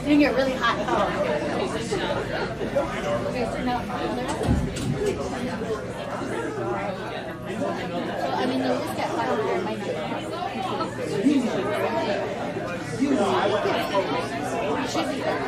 You can get really hot. So, I mean, you just get hot there by night. Should be there.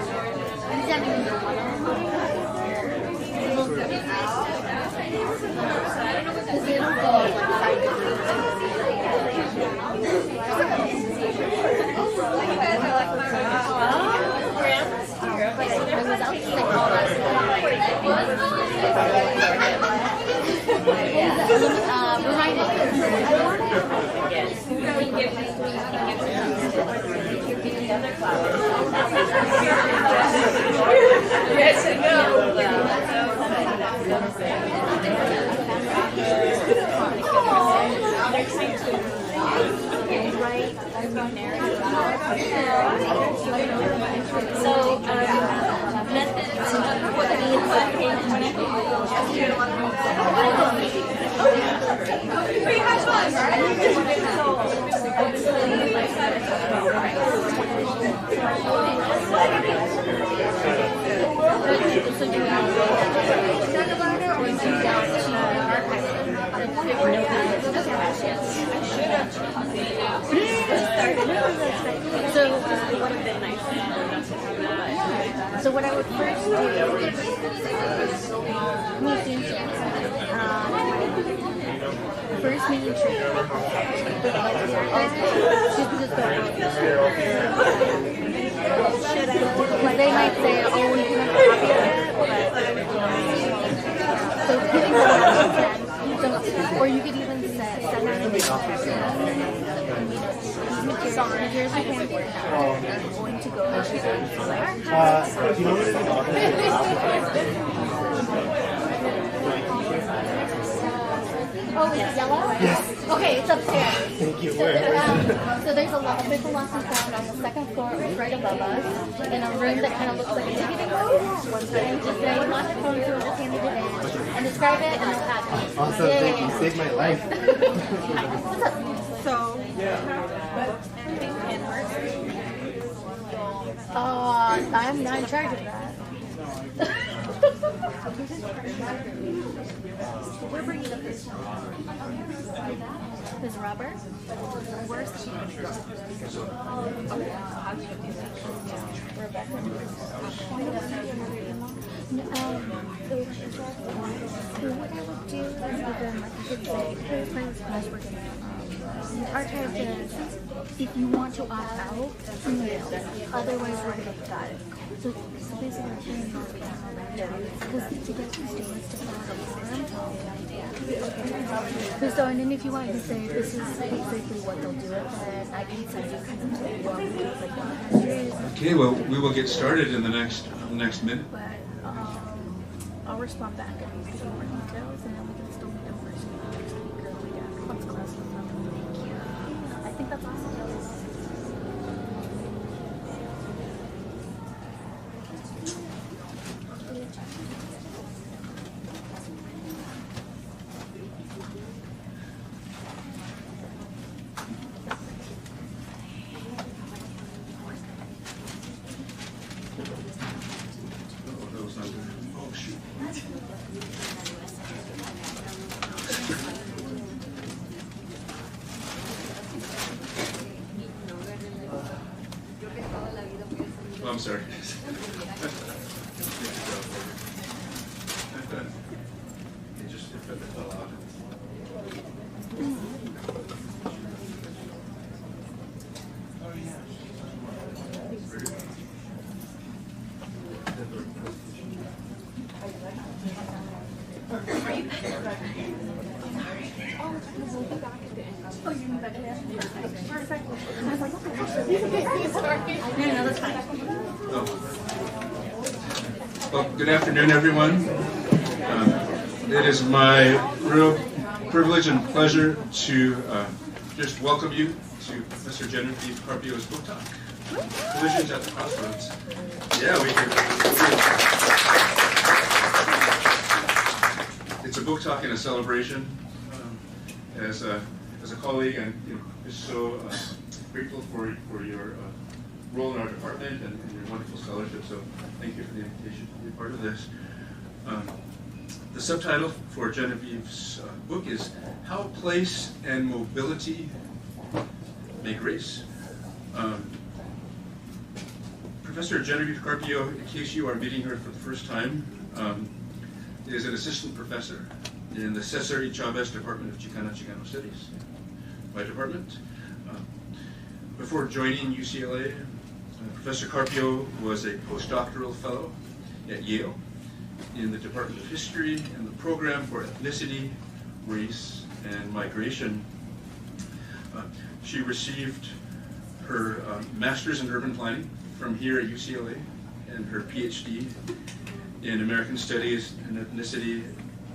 Yes and no. So, methods of what So what I would first do is first meeting training. But they might say, oh, we can have a copy of it. So or you could even set out sorry, here's my hand. I'm going to go to do you know what it is? Oh, it's yellow? Yes. Okay, it's upstairs. Thank you. So there's a visual lesson found on the second floor, right above us, in a room that kind of looks like a ticketing room. And just say, not the phone to just hand it in, and describe it, and it'll have it. Awesome, thank you. Saved my life. So, I'm not in charge of that. We're bringing up this rubber. Where's the what I would do is give them, like, you could say, hey, friends, we're going to archive this. If you want to opt out, email. Otherwise, we're going to got it. So basically, because to get these statements to fill out a form. So, and then if you want to say, this is basically what they'll do it, then I can send you Okay, well, we will get started in the next minute. But I'll respond back and give you more details, and then we can still meet in person next week or the week after. Once class is done. Thank you. Yeah, I think that's awesome. I'm sorry. No, that's fine. Oh. Well, good afternoon, everyone. It is my real privilege and pleasure to just welcome you to Professor Genevieve Carpio's book talk, Collisions at the Crossroads. Yeah, we can. It's a book talk and a celebration. As a colleague, I'm just so grateful for your role in our department and your wonderful scholarship. So thank you for the invitation to be a part of this. The subtitle for Genevieve's book is How Place and Mobility Make Race. Professor Genevieve Carpio, in case you are meeting her for the first time, is an assistant professor in the César y Chávez Department of Chicana Studies, my department. Before joining UCLA, Professor Carpio was a postdoctoral fellow at Yale in the Department of History and the Program for Ethnicity, Race, and Migration. She received her master's in urban planning from here at UCLA and her PhD in American Studies and Ethnicity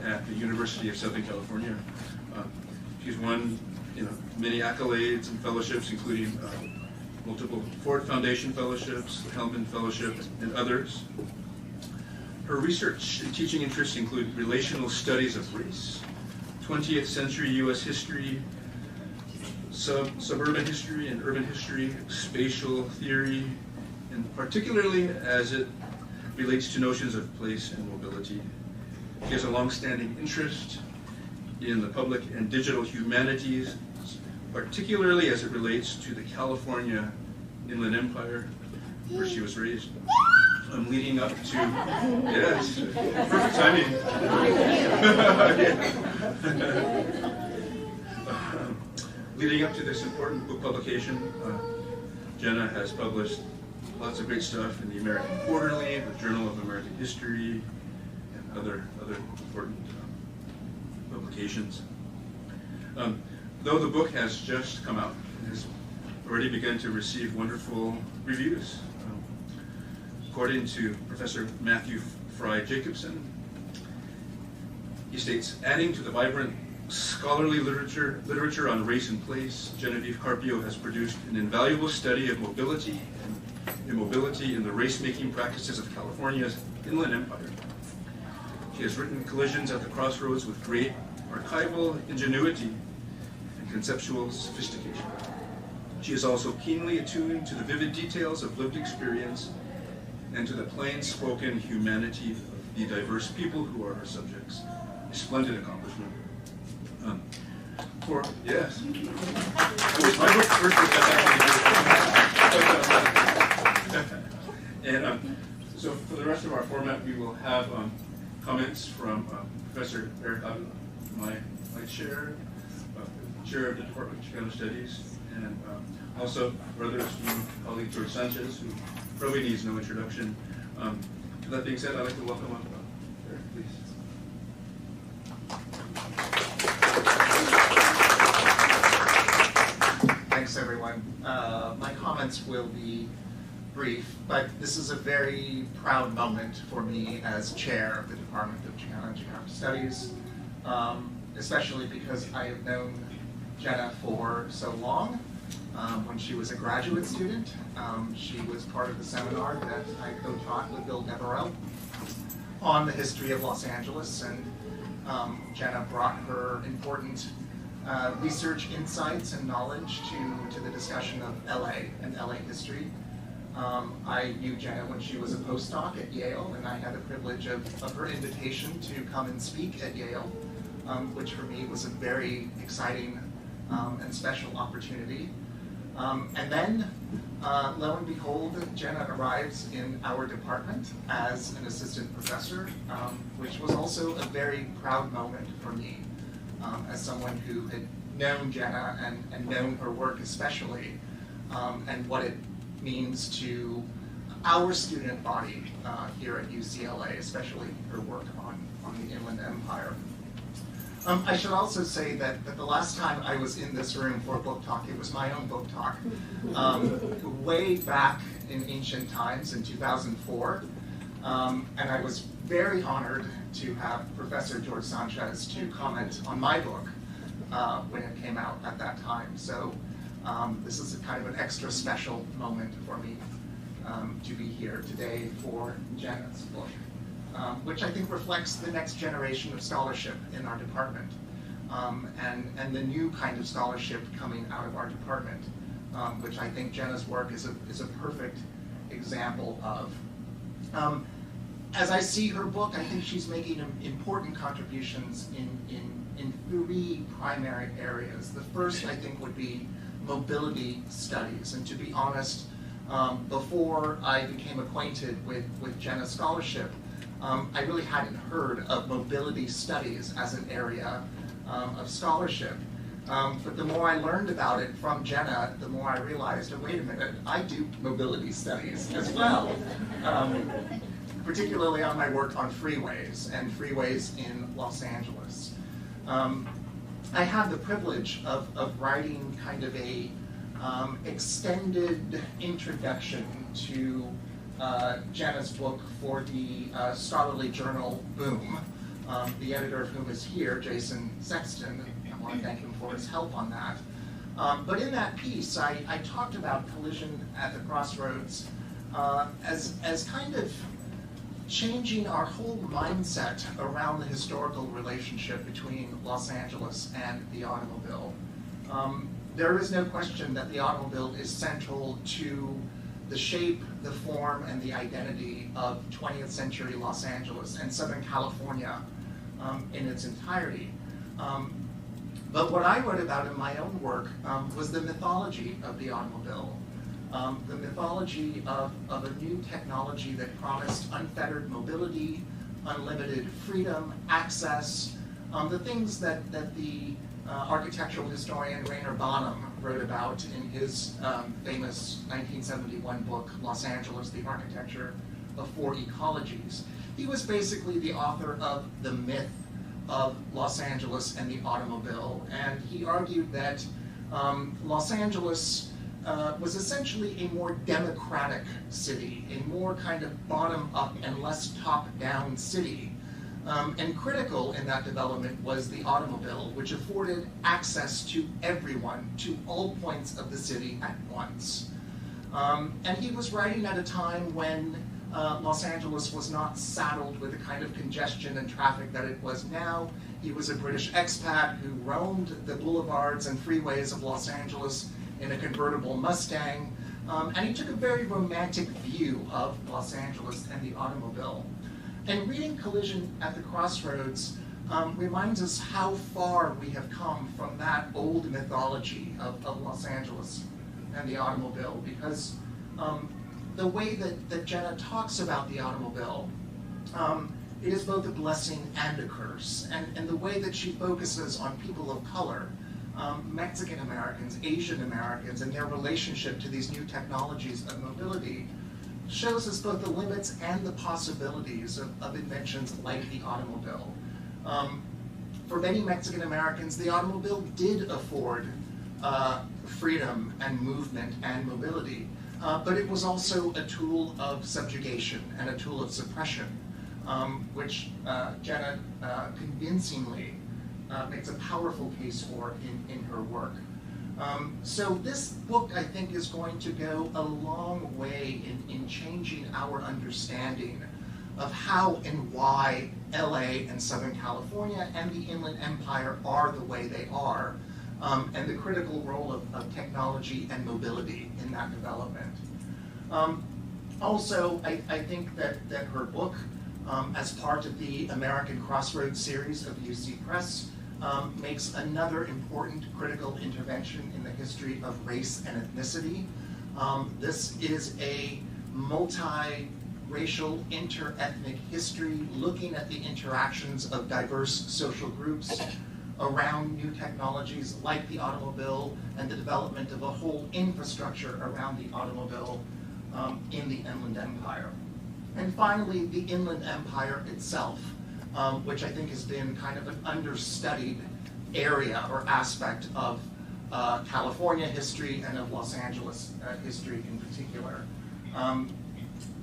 at the University of Southern California. She's won many accolades and fellowships, including multiple Ford Foundation fellowships, the Hellman Fellowship, and others. Her research and teaching interests include relational studies of race, 20th century U.S. history, suburban history and urban history, spatial theory, and particularly as it relates to notions of place and mobility. She has a long-standing interest in the public and digital humanities, particularly as it relates to the California Inland Empire, where she was raised. Leading up to, yes, perfect timing. Leading up to this important book publication, Jenna has published lots of great stuff in the American Quarterly, the Journal of American History, and other important publications. Though the book has just come out, it has already begun to receive wonderful reviews. According to Professor Matthew Fry Jacobson, he states, adding to the vibrant scholarly literature on race and place, Genevieve Carpio has produced an invaluable study of mobility and immobility in the race-making practices of California's Inland Empire. She has written Collisions at the Crossroads with great archival ingenuity and conceptual sophistication. She is also keenly attuned to the vivid details of lived experience and to the plain-spoken humanity of the diverse people who are her subjects. A splendid accomplishment. Yes. It was my book first. And so for the rest of our format, we will have comments from Professor Eric Avila, my chair of the Department of Chicano Studies, and also rather esteemed colleague George Sanchez, who probably needs no introduction. That being said, I'd like to welcome up Eric, please. Thanks, everyone. My comments will be brief, but this is a very proud moment for me as chair of the Department of Chicana and Chicano Studies, especially because I have known Jenna for so long. When she was a graduate student, she was part of the seminar that I co-taught with Bill Devereaux on the history of Los Angeles, and Jenna brought her important research insights and knowledge to the discussion of LA and LA history. I knew Jenna when she was a postdoc at Yale, and I had the privilege of her invitation to come and speak at Yale, which for me was a very exciting and special opportunity. And then, lo and behold, Jenna arrives in our department as an assistant professor, which was also a very proud moment for me, as someone who had known Jenna and known her work especially, and what it means to our student body here at UCLA, especially her work on the Inland Empire. I should also say that the last time I was in this room for a book talk, it was my own book talk, way back in ancient times in 2004. And I was very honored to have Professor George Sanchez to comment on my book when it came out at that time. So this is a kind of an extra special moment for me to be here today for Jenna's book, which I think reflects the next generation of scholarship in our department, and the new kind of scholarship coming out of our department, which I think Jenna's work is a perfect example of. As I see her book, I think she's making important contributions in three primary areas. The first, I think, would be mobility studies. And to be honest, before I became acquainted with Jenna's scholarship, I really hadn't heard of mobility studies as an area of scholarship. But the more I learned about it from Jenna, the more I realized, oh, wait a minute, I do mobility studies as well. Particularly on my work on freeways and freeways in Los Angeles. I had the privilege of writing kind of a extended introduction to Jenna's book for the scholarly journal Boom, the editor of whom is here, Jason Sexton. I want to thank him for his help on that. But in that piece, I talked about collision at the crossroads as kind of changing our whole mindset around the historical relationship between Los Angeles and the automobile. There is no question that the automobile is central to the shape, the form, and the identity of 20th century Los Angeles and Southern California in its entirety. But what I wrote about in my own work was the mythology of the automobile. The mythology of a new technology that promised unfettered mobility, unlimited freedom, access, the things that the architectural historian Rainer Bonham wrote about in his famous 1971 book, Los Angeles, the Architecture of Four Ecologies. He was basically the author of the myth of Los Angeles and the automobile, and he argued that Los Angeles was essentially a more democratic city, a more kind of bottom-up and less top-down city. And critical in that development was the automobile, which afforded access to everyone, to all points of the city at once. And he was writing at a time when Los Angeles was not saddled with the kind of congestion and traffic that it was now. He was a British expat who roamed the boulevards and freeways of Los Angeles in a convertible Mustang, and he took a very romantic view of Los Angeles and the automobile. And reading Collision at the Crossroads reminds us how far we have come from that old mythology of Los Angeles and the automobile, because the way that Jenna talks about the automobile, it is both a blessing and a curse. And the way that she focuses on people of color, Mexican Americans, Asian Americans, and their relationship to these new technologies of mobility shows us both the limits and the possibilities of inventions like the automobile. For many Mexican Americans, the automobile did afford freedom and movement and mobility, but it was also a tool of subjugation and a tool of suppression, which Jenna convincingly makes a powerful case for in her work. So this book, I think, is going to go a long way in changing our understanding of how and why LA and Southern California and the Inland Empire are the way they are, and the critical role of technology and mobility in that development. Also, I think that her book, as part of the American Crossroads series of UC Press, makes another important critical intervention in the history of race and ethnicity. This is a multi-racial, inter-ethnic history looking at the interactions of diverse social groups around new technologies like the automobile and the development of a whole infrastructure around the automobile in the Inland Empire. And finally, the Inland Empire itself. which I think has been kind of an understudied area or aspect of California history and of Los Angeles history in particular.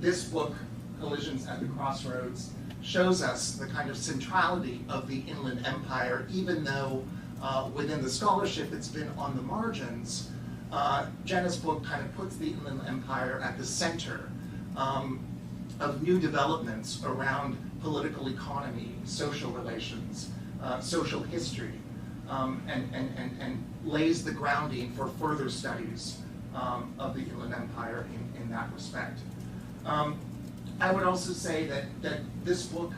This book, Collisions at the Crossroads, shows us the kind of centrality of the Inland Empire, even though within the scholarship it's been on the margins. Jenna's book kind of puts the Inland Empire at the center of new developments around political economy, social relations, social history, and lays the grounding for further studies of the Inland Empire in that respect. I would also say that this book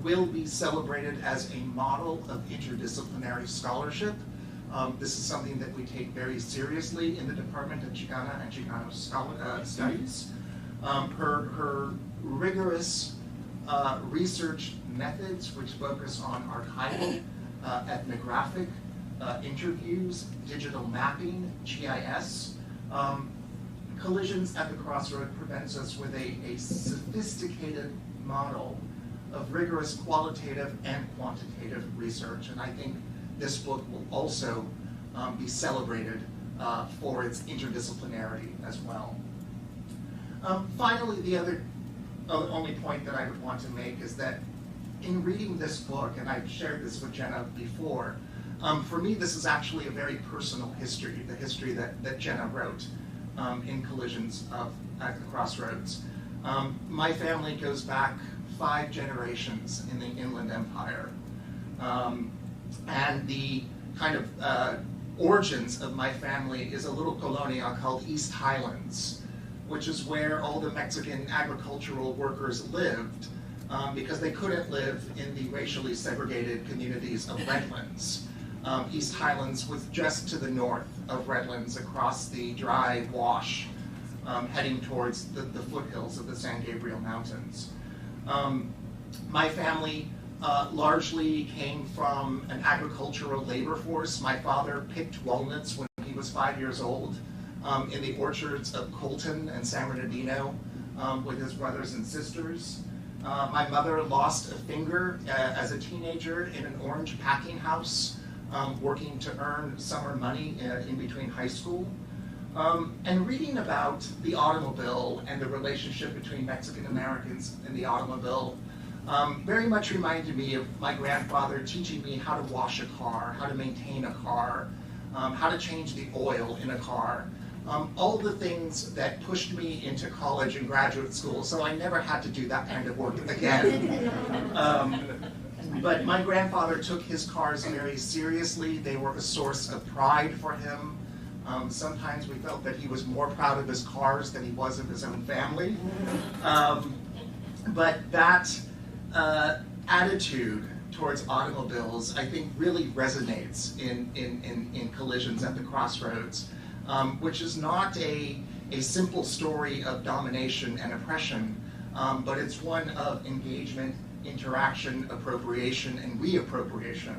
will be celebrated as a model of interdisciplinary scholarship. This is something that we take very seriously in the Department of Chicana and Chicano Studies. Her rigorous research methods, which focus on archival, ethnographic interviews, digital mapping, GIS. Collisions at the Crossroad presents us with a sophisticated model of rigorous qualitative and quantitative research. And I think this book will also be celebrated for its interdisciplinarity as well. Finally, the only point that I would want to make is that in reading this book, and I've shared this with Jenna before, for me this is actually a very personal history, the history that Jenna wrote in Collisions at the Crossroads. My family goes back 5 generations in the Inland Empire. And the kind of origins of my family is a little colonia called East Highlands, which is where all the Mexican agricultural workers lived because they couldn't live in the racially segregated communities of Redlands. East Highlands was just to the north of Redlands across the dry wash heading towards the foothills of the San Gabriel Mountains. My family largely came from an agricultural labor force. My father picked walnuts when he was 5 years old in the orchards of Colton and San Bernardino with his brothers and sisters. My mother lost a finger as a teenager in an orange packing house, working to earn summer money in between high school. And reading about the automobile and the relationship between Mexican Americans and the automobile very much reminded me of my grandfather teaching me how to wash a car, how to maintain a car, how to change the oil in a car. All the things that pushed me into college and graduate school, so I never had to do that kind of work again. But my grandfather took his cars very seriously. They were a source of pride for him. Sometimes we felt that he was more proud of his cars than he was of his own family. But that attitude towards automobiles, I think, really resonates in Collisions at the Crossroads, which is not a simple story of domination and oppression, but it's one of engagement, interaction, appropriation, and reappropriation,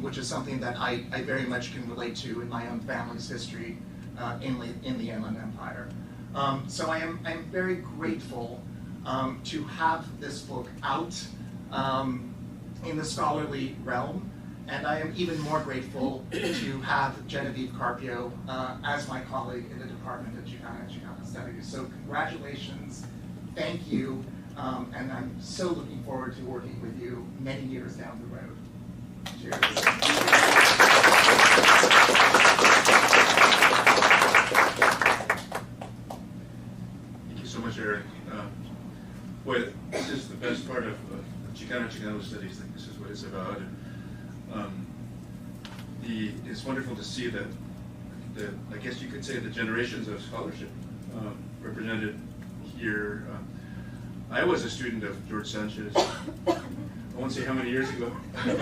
which is something that I very much can relate to in my own family's history in the Inland Empire. So I am very grateful to have this book out in the scholarly realm, and I am even more grateful to have Genevieve Carpio as my colleague in the Department of Chicana and Chicana Studies. So congratulations, thank you, and I'm so looking forward to working with you many years down the road. Cheers. Thank you so much, Eric. Boy, this is the best part of Chicana Chicano Studies. I think this is what it's about. And, it's wonderful to see that I guess you could say the generations of scholarship represented here. I was a student of George Sanchez. I won't say how many years ago, but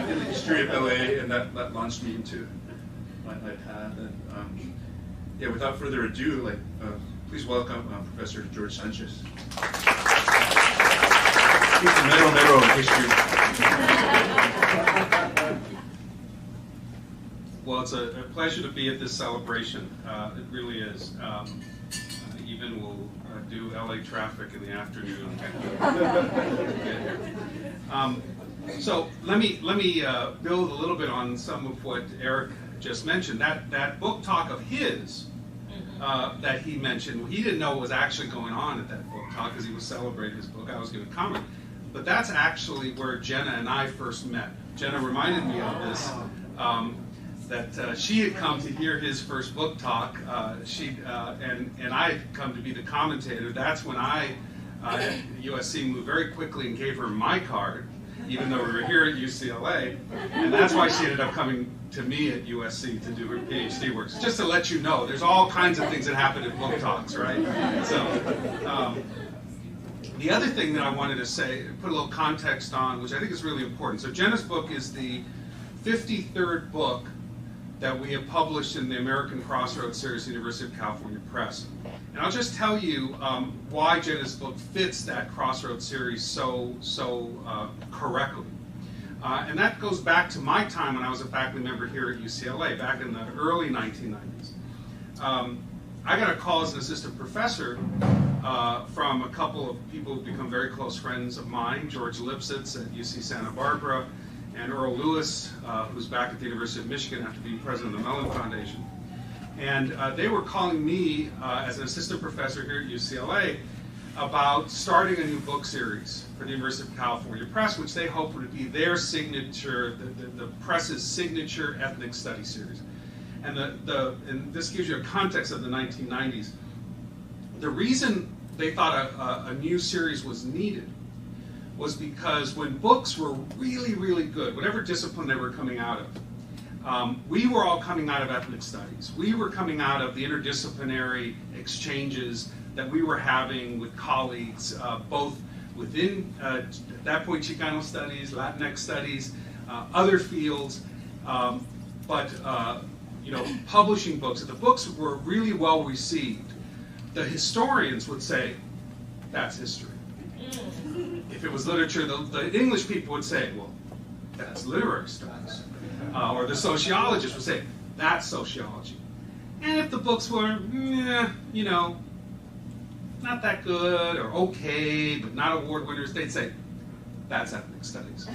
in the history of LA, and that launched me into my path. And yeah, without further ado, please welcome Professor George Sanchez. He's the Mero of history. Well, it's a pleasure to be at this celebration. It really is. Even Bateman will do LA traffic in the afternoon. So let me build a little bit on some of what Eric just mentioned. That book talk of his that he mentioned, he didn't know what was actually going on at that book talk because he was celebrating his book. I was going to comment, but that's actually where Jenna and I first met. Jenna reminded me of this. That she had come to hear his first book talk, and I had come to be the commentator. That's when I, at USC, moved very quickly and gave her my card, even though we were here at UCLA, and that's why she ended up coming to me at USC to do her PhD work. So just to let you know, there's all kinds of things that happen at book talks, right? So, the other thing that I wanted to say, put a little context on, which I think is really important. So Jenna's book is the 53rd book that we have published in the American Crossroads series, University of California Press. And I'll just tell you why Jenna's book fits that Crossroads series so correctly. And that goes back to my time when I was a faculty member here at UCLA, back in the early 1990s. I got a call as an assistant professor from a couple of people who've become very close friends of mine, George Lipsitz at UC Santa Barbara, and Earl Lewis, who's back at the University of Michigan after being president of the Mellon Foundation. And they were calling me as an assistant professor here at UCLA about starting a new book series for the University of California Press, which they hoped would be their signature, the press's signature ethnic study series. And, and this gives you a context of the 1990s. The reason they thought a new series was needed was because when books were really, really good, whatever discipline they were coming out of, we were all coming out of ethnic studies. We were coming out of the interdisciplinary exchanges that we were having with colleagues, both within, at that point, Chicano studies, Latinx studies, other fields, but publishing books. If the books were really well received, the historians would say, that's history. If it was literature, the English people would say, well, that's literary studies. Or the sociologists would say, that's sociology. And if the books were, not that good, or okay, but not award winners, they'd say, that's ethnic studies,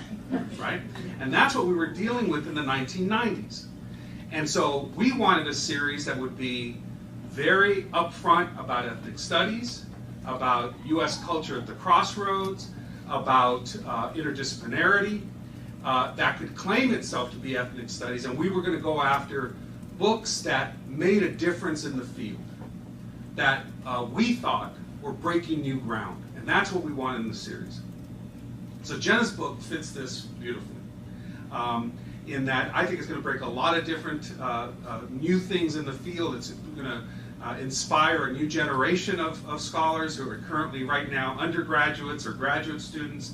right? And that's what we were dealing with in the 1990s. And so we wanted a series that would be very upfront about ethnic studies, about U.S. culture at the crossroads, about interdisciplinarity, that could claim itself to be ethnic studies, and we were going to go after books that made a difference in the field, that we thought were breaking new ground, and that's what we wanted in the series. So Jenna's book fits this beautifully, in that I think it's going to break a lot of different new things in the field. It's going to inspire a new generation of scholars who are currently right now undergraduates or graduate students.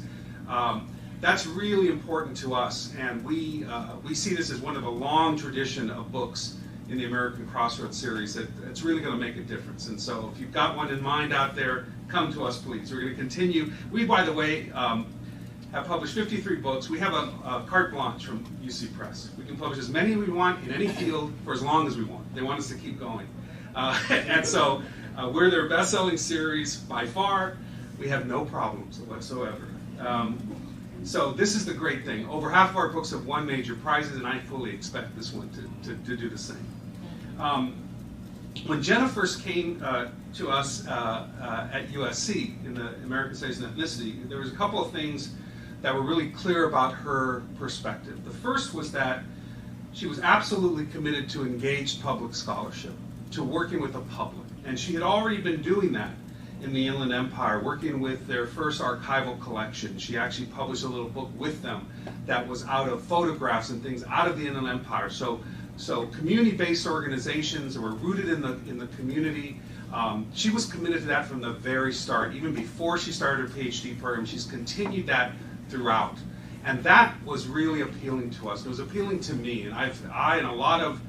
That's really important to us, and we see this as one of a long tradition of books in the American Crossroads series that's really going to make a difference. And so if you've got one in mind out there, come to us, please. We're going to continue. We, by the way, have published 53 books. We have a carte blanche from UC Press. We can publish as many as we want in any field for as long as we want. They want us to keep going. And so we're their best-selling series by far. We have no problems whatsoever. So this is the great thing. Over half of our books have won major prizes, and I fully expect this one to do the same. When Jenna first came to us at USC in the American Studies and Ethnicity, there was a couple of things that were really clear about her perspective. The first was that she was absolutely committed to engaged public scholarship, to working with the public. And she had already been doing that in the Inland Empire, working with their first archival collection. She actually published a little book with them that was out of photographs and things out of the Inland Empire. So community-based organizations that were rooted in the community. She was committed to that from the very start. Even before she started her PhD program, she's continued that throughout. And that was really appealing to us. It was appealing to me. And I and a lot of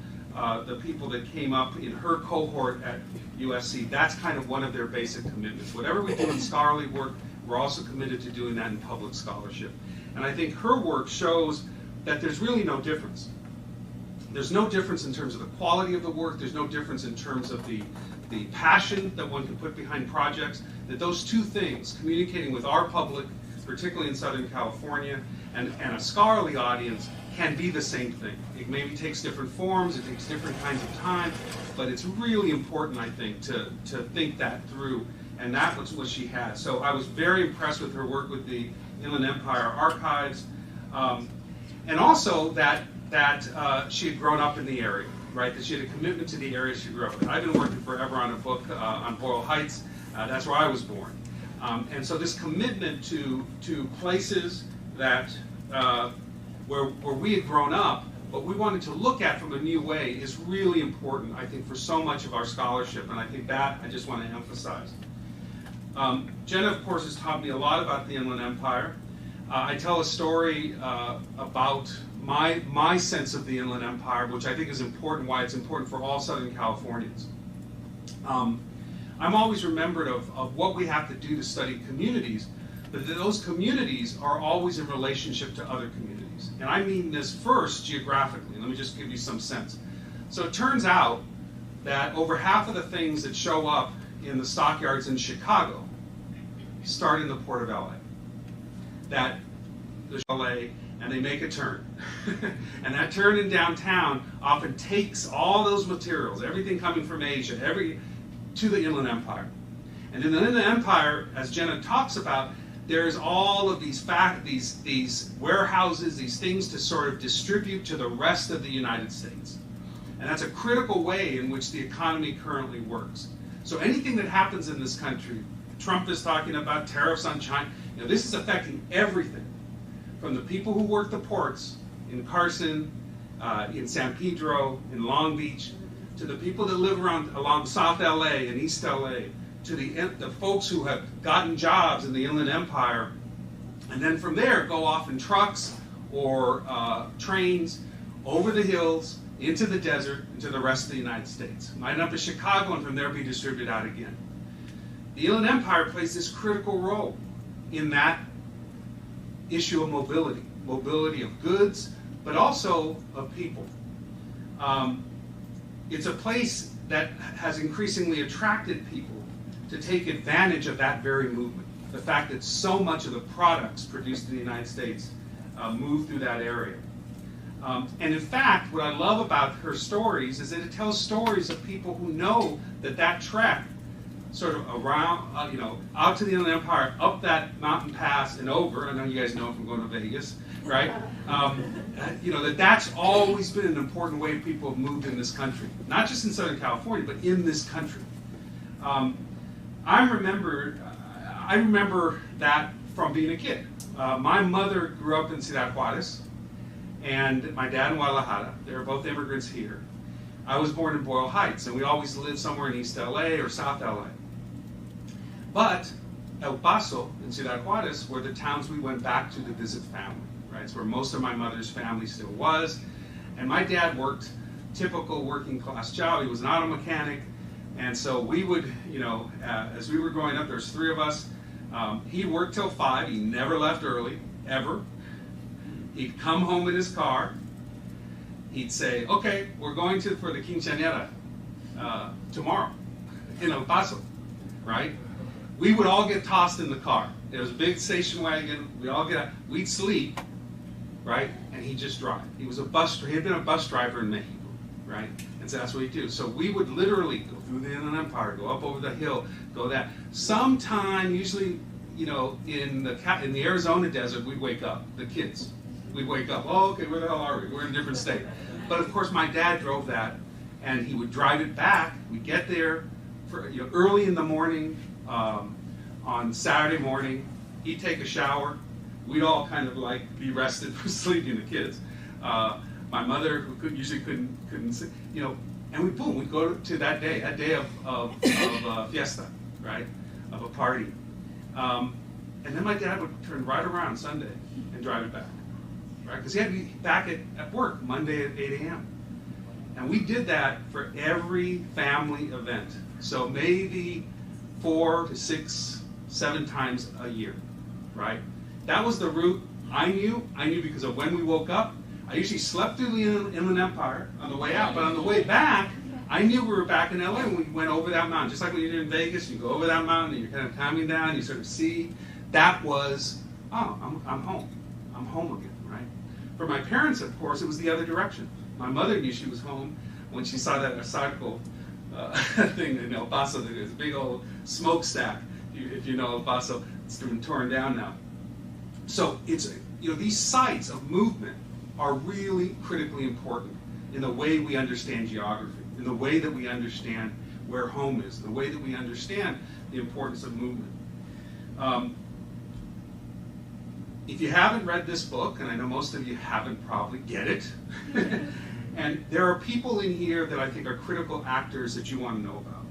the people that came up in her cohort at USC, that's kind of one of their basic commitments. Whatever we do in scholarly work, we're also committed to doing that in public scholarship. And I think her work shows that there's really no difference. There's no difference in terms of the quality of the work. There's no difference in terms of the the passion that one can put behind projects, that those two things, communicating with our public, particularly in Southern California, and a scholarly audience, can be the same thing. It maybe takes different forms, it takes different kinds of time, but it's really important, I think, to think that through, and that was what she had. So I was very impressed with her work with the Inland Empire Archives, and also that she had grown up in the area, right? That she had a commitment to the area she grew up in. I've been working forever on a book on Boyle Heights. That's where I was born. And so this commitment to places that where we had grown up, but we wanted to look at from a new way, is really important, I think, for so much of our scholarship, and I think that I just want to emphasize. Jenna, of course, has taught me a lot about the Inland Empire. I tell a story about my sense of the Inland Empire, which I think is important, why it's important for all Southern Californians. I'm always remembered of what we have to do to study communities, but those communities are always in relationship to other communities. And I mean this first geographically. Let me just give you some sense. So it turns out that over half of the things that show up in the stockyards in Chicago start in the Port of LA. That the LA, and they make a turn. And that turn in downtown often takes all those materials, everything coming from Asia, to the Inland Empire. And in the Inland Empire, as Jenna talks about, there's all of these warehouses, these things to sort of distribute to the rest of the United States. And that's a critical way in which the economy currently works. So anything that happens in this country, Trump is talking about tariffs on China, this is affecting everything. From the people who work the ports in Carson, in San Pedro, in Long Beach, to the people that live along South LA and East LA, to the folks who have gotten jobs in the Inland Empire, and then from there go off in trucks or trains over the hills, into the desert, into the rest of the United States. Might end up in Chicago and from there be distributed out again. The Inland Empire plays this critical role in that issue of mobility of goods, but also of people. It's a place that has increasingly attracted people to take advantage of that very movement. The fact that so much of the products produced in the United States move through that area. And in fact, what I love about her stories is that it tells stories of people who know that trek sort of around, out to the Inland Empire, up that mountain pass and over. I know you guys know from going to Vegas, right? That's always been an important way people have moved in this country. Not just in Southern California, but in this country. I remember that from being a kid. My mother grew up in Ciudad Juarez, and my dad in Guadalajara. They were both immigrants here. I was born in Boyle Heights, and we always lived somewhere in East LA or South LA. But El Paso and Ciudad Juarez were the towns we went back to visit family, right? It's where most of my mother's family still was. And my dad worked typical working class job. He was an auto mechanic. And so we would, as we were growing up, there's 3 of us. He worked till 5. He never left early, ever. He'd come home in his car. He'd say, okay, we're going for the quinceañera tomorrow in El Paso, right? We would all get tossed in the car. There was a big station wagon. We'd all get out. We'd sleep, right? And he'd just drive. He had been a bus driver in Mexico, right? And so that's what he'd do. So we would literally go through the Inland Empire, go up over the hill, go that. Sometime, usually, in the Arizona desert, we'd wake up, the kids. We'd wake up, oh, okay, where the hell are we? We're in a different state. But of course, my dad drove that, and he would drive it back. We'd get there for early in the morning, on Saturday morning. He'd take a shower. We'd all kind of be rested from sleeping, the kids. My mother, who usually couldn't sit, and we'd go to that day of fiesta, right, of a party. And then my dad would turn right around Sunday and drive it back, right, because he had to be back at work Monday at 8 a.m. And we did that for every family event. So maybe 4 to 6, 7 times a year, right? That was the route I knew because of when we woke up. I usually slept through the Inland Empire on the way out, but on the way back, I knew we were back in LA when we went over that mountain. Just like when you're in Vegas, you go over that mountain and you're kind of coming down, you sort of see. That was, oh, I'm home. I'm home again, right? For my parents, of course, it was the other direction. My mother knew she was home when she saw that cycle thing in El Paso. There's a big old smokestack, if you know El Paso. It's been torn down now. So it's, these sites of movement are really critically important in the way we understand geography, in the way that we understand where home is, the way that we understand the importance of movement. If you haven't read this book, and I know most of you haven't, probably get it. And there are people in here that I think are critical actors that you want to know about.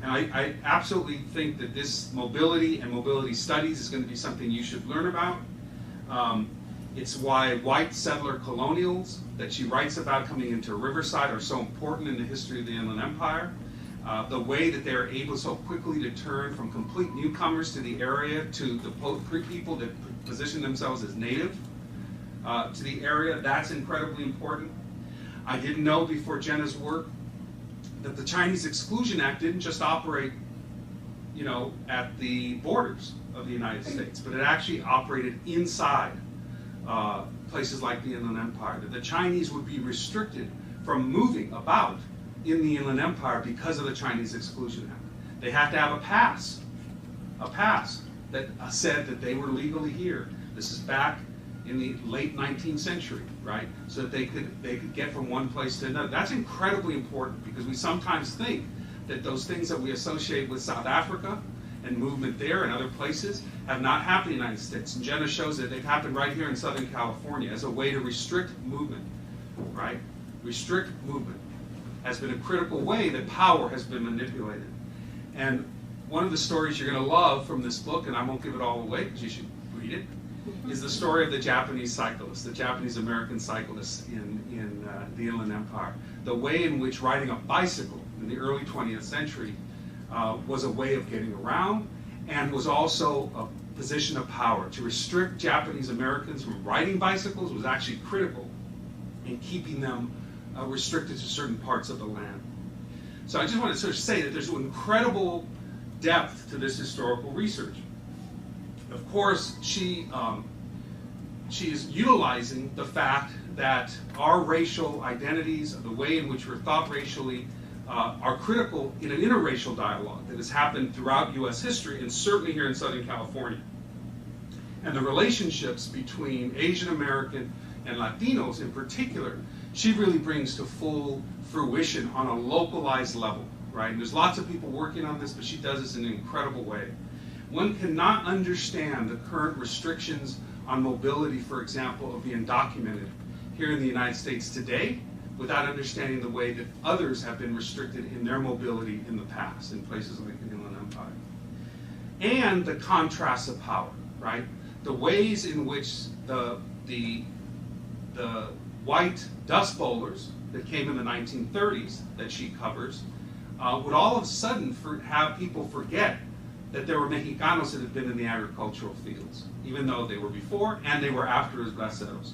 And I absolutely think that this mobility and mobility studies is going to be something you should learn about. It's why white settler colonials that she writes about coming into Riverside are so important in the history of the Inland Empire. The way that they're able so quickly to turn from complete newcomers to the area to the people that position themselves as native to the area, that's incredibly important. I didn't know before Jenna's work that the Chinese Exclusion Act didn't just operate, at the borders of the United States, but it actually operated inside places like the Inland Empire. That the Chinese would be restricted from moving about in the Inland Empire because of the Chinese Exclusion Act. They had to have a pass that said that they were legally here. This is back in the late 19th century, right? So that they could get from one place to another. That's incredibly important because we sometimes think that those things that we associate with South Africa and movement there and other places have not happened in the United States. And Jenna shows that they've happened right here in Southern California as a way to restrict movement, right? Restrict movement has been a critical way that power has been manipulated. And one of the stories you're going to love from this book, and I won't give it all away because you should read it, is the story of the Japanese cyclists, the Japanese-American cyclists in the Inland Empire. The way in which riding a bicycle in the early 20th century was a way of getting around and was also a position of power. To restrict Japanese Americans from riding bicycles was actually critical in keeping them restricted to certain parts of the land. So I just want to sort of say that there's an incredible depth to this historical research. Of course, she is utilizing the fact that our racial identities, the way in which we're thought racially, are critical in an interracial dialogue that has happened throughout U.S. history and certainly here in Southern California. And the relationships between Asian American and Latinos in particular, she really brings to full fruition on a localized level, right? And there's lots of people working on this, but she does this in an incredible way. One cannot understand the current restrictions on mobility, for example, of the undocumented here in the United States today without understanding the way that others have been restricted in their mobility in the past in places like the Inland Empire. And the contrasts of power, right? The ways in which the white dust bowlers that came in the 1930s that she covers would all of a sudden have people forget that there were Mexicanos that had been in the agricultural fields, even though they were before and they were after as braceros.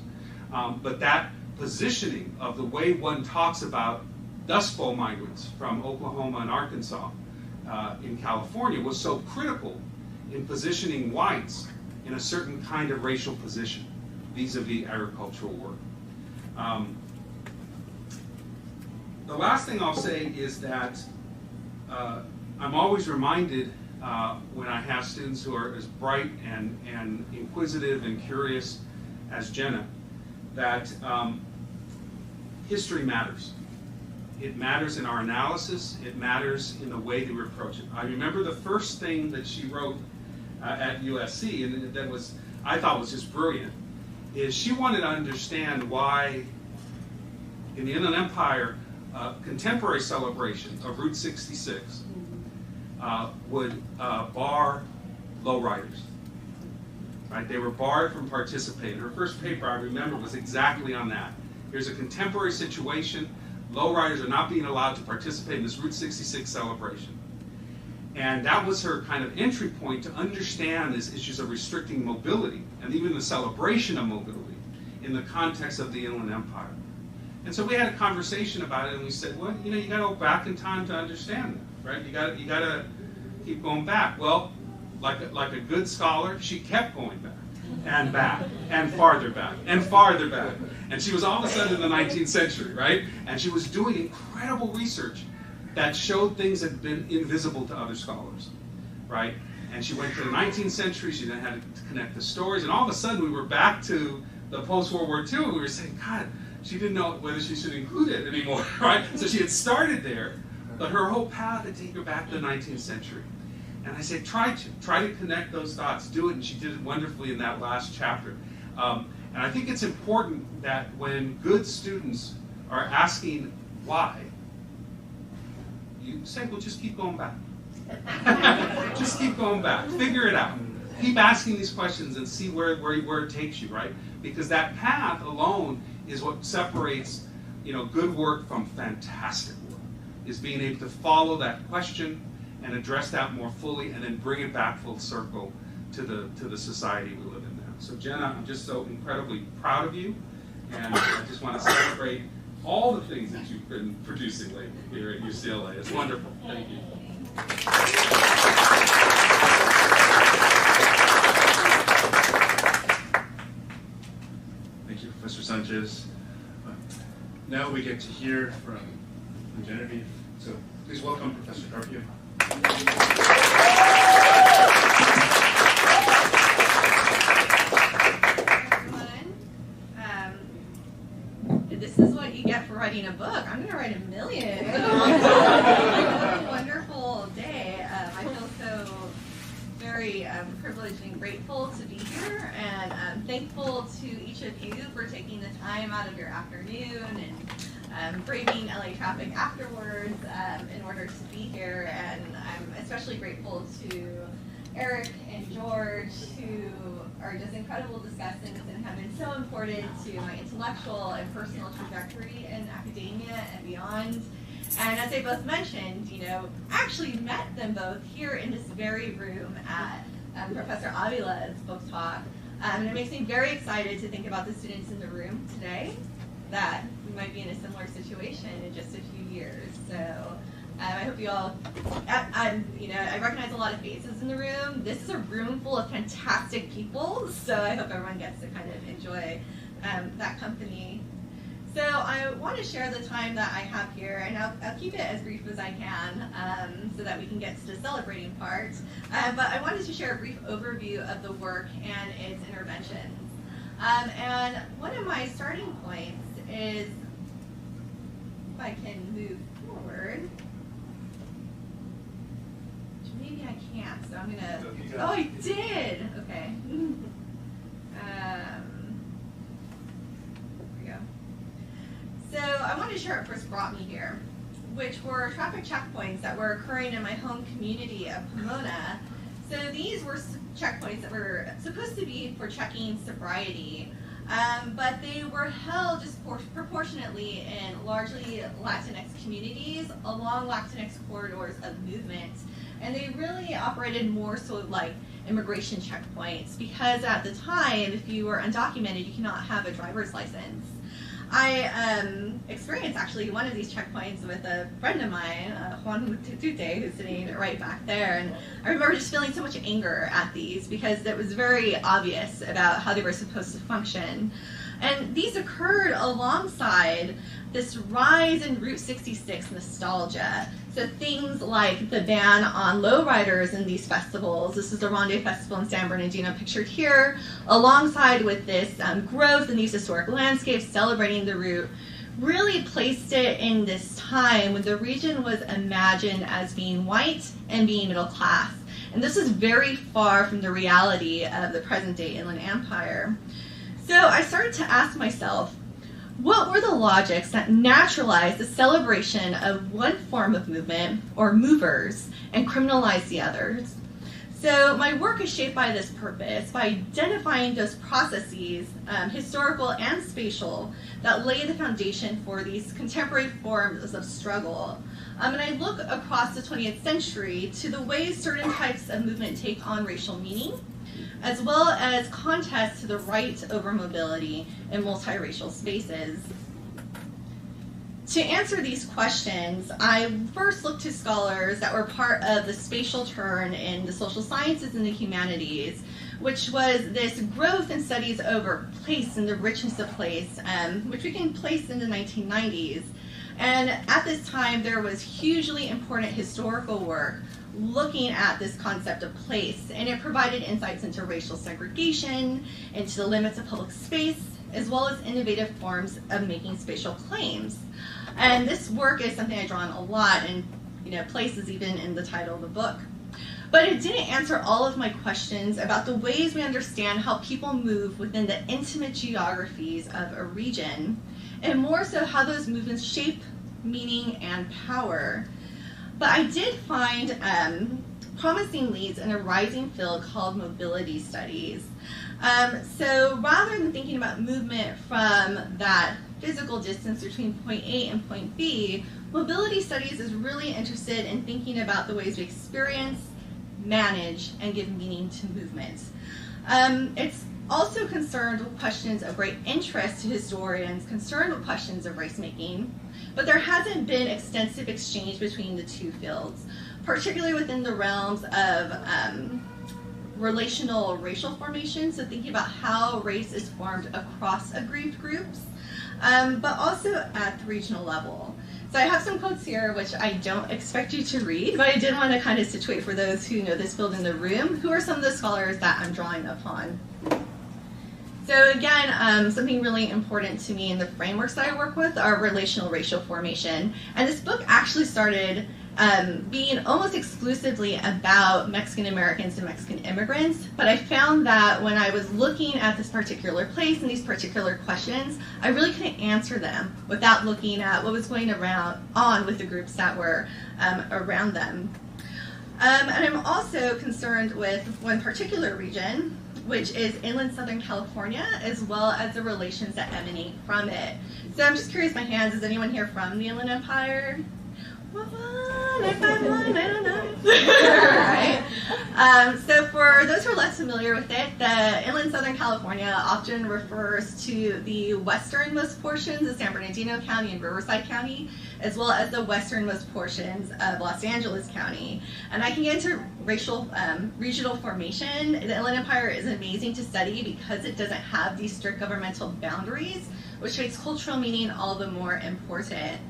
But that positioning of the way one talks about Dust Bowl migrants from Oklahoma and Arkansas in California was so critical in positioning whites in a certain kind of racial position vis-a-vis agricultural work. The last thing I'll say is that I'm always reminded when I have students who are as bright and inquisitive and curious as Jenna, that history matters. It matters in our analysis. It matters in the way that we approach it. I remember the first thing that she wrote at USC, and that was, I thought was just brilliant, is she wanted to understand why in the Inland Empire, contemporary celebration of Route 66 would bar lowriders. Right? They were barred from participating. Her first paper, I remember, was exactly on that. Here's a contemporary situation. Lowriders are not being allowed to participate in this Route 66 celebration. And that was her kind of entry point to understand these issues of restricting mobility and even the celebration of mobility in the context of the Inland Empire. And so we had a conversation about it, and we said, well, you know, you got to go back in time to understand that, right? You got to keep going back. Well, like a good scholar, she kept going back and farther back and farther back. And she was all of a sudden in the 19th century, right? And she was doing incredible research that showed things that had been invisible to other scholars, right? And she went to the 19th century, she then had to connect the stories, and all of a sudden we were back to the post-World War II, and we were saying, God, she didn't know whether she should include it anymore, right? So she had started there, but her whole path had taken her back to the 19th century. And I said, try to connect those dots, do it, and she did it wonderfully in that last chapter. And I think it's important that when good students are asking why, you say, well, just keep going back. Just keep going back. Figure it out. Keep asking these questions and see where it takes you, right? Because that path alone is what separates, you know, good work from fantastic work, is being able to follow that question and address that more fully and then bring it back full circle to the society we live in now. So Jenna, I'm just so incredibly proud of you, and I just want to celebrate all the things that you've been producing lately here at UCLA. It's wonderful. Thank you. Thank you, Professor Sanchez. Now we get to hear from Genevieve. So please welcome Professor Carpio. This is what you get for writing a book. I'm going to write 1 million. What a wonderful day. I feel so very privileged and grateful to be here, and I'm thankful to each of you for taking the time out of your afternoon and braving LA traffic afterwards in order to be here. And I'm especially grateful to Eric and George, who are just incredible discussants and have been so important to my intellectual and personal trajectory in academia and beyond. And as they both mentioned, you know, I actually met them both here in this very room at Professor Avila's book talk. And it makes me very excited to think about the students in the room today, that we might be in a similar situation in just a few years. So I hope you all, you know, I recognize a lot of faces in the room. This is a room full of fantastic people, so I hope everyone gets to kind of enjoy that company. So I want to share the time that I have here, and I'll keep it as brief as I can so that we can get to the celebrating part. But I wanted to share a brief overview of the work and its interventions. And one of my starting points is, if I can move forward, maybe I can't, so I'm gonna, oh, I did, okay. There we go. So I wanted to share what first brought me here, which were traffic checkpoints that were occurring in my home community of Pomona. So these were checkpoints that were supposed to be for checking sobriety, but they were held disproportionately in largely Latinx communities along Latinx corridors of movement. And they really operated more so like immigration checkpoints, because at the time, if you were undocumented, you cannot have a driver's license. I experienced actually one of these checkpoints with a friend of mine, Juan Tutute, who's sitting right back there. And I remember just feeling so much anger at these because it was very obvious about how they were supposed to function. And these occurred alongside this rise in Route 66 nostalgia. So things like the ban on lowriders in these festivals. This is the Ronde Festival in San Bernardino pictured here, alongside with this growth in these historic landscapes celebrating the route, really placed it in this time when the region was imagined as being white and being middle class. And this is very far from the reality of the present day Inland Empire. So I started to ask myself, what were the logics that naturalized the celebration of one form of movement, or movers, and criminalized the others? So my work is shaped by this purpose, by identifying those processes, historical and spatial, that lay the foundation for these contemporary forms of struggle. And I look across the 20th century to the ways certain types of movement take on racial meaning, as well as contest to the right over mobility in multiracial spaces. To answer these questions, I first looked to scholars that were part of the spatial turn in the social sciences and the humanities, which was this growth in studies over place and the richness of place, which we can place in the 1990s. And at this time, there was hugely important historical work looking at this concept of place, and it provided insights into racial segregation, into the limits of public space, as well as innovative forms of making spatial claims. And this work is something I draw on a lot, and place is even in the title of the book. But it didn't answer all of my questions about the ways we understand how people move within the intimate geographies of a region, and more so how those movements shape meaning and power. But I did find promising leads in a rising field called mobility studies. So rather than thinking about movement from that physical distance between point A and point B, mobility studies is really interested in thinking about the ways we experience, manage, and give meaning to movement. It's also concerned with questions of great interest to historians concerned with questions of race making, but there hasn't been extensive exchange between the two fields, particularly within the realms of relational racial formation, so thinking about how race is formed across aggrieved groups, but also at the regional level. So I have some quotes here, which I don't expect you to read, but I did want to kind of situate for those who know this field in the room, who are some of the scholars that I'm drawing upon. So again, something really important to me in the frameworks that I work with are relational racial formation. And this book actually started being almost exclusively about Mexican Americans and Mexican immigrants, but I found that when I was looking at this particular place and these particular questions, I really couldn't answer them without looking at what was going on with the groups that were around them. And I'm also concerned with one particular region, which is inland Southern California, as well as the relations that emanate from it. So I'm just curious, my hands, is anyone here from the Inland Empire? Well, I found one, I don't know. All right. So for those who are less familiar with it, the inland Southern California often refers to the westernmost portions of San Bernardino County and Riverside County, as well as the westernmost portions of Los Angeles County. And I can get into regional formation. The Inland Empire is amazing to study because it doesn't have these strict governmental boundaries, which makes cultural meaning all the more important.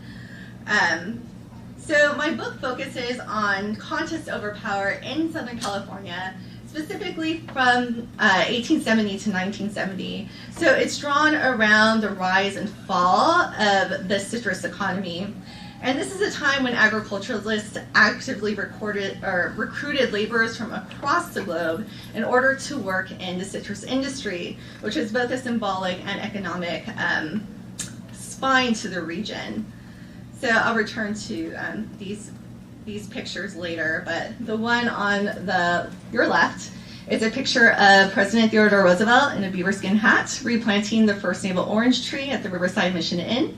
So my book focuses on contests over power in Southern California, specifically from 1870 to 1970. So it's drawn around the rise and fall of the citrus economy. And this is a time when agriculturalists actively recruited laborers from across the globe in order to work in the citrus industry, which is both a symbolic and economic spine to the region. So I'll return to these pictures later, but the one on your left is a picture of President Theodore Roosevelt in a beaverskin hat replanting the first navel orange tree at the Riverside Mission Inn.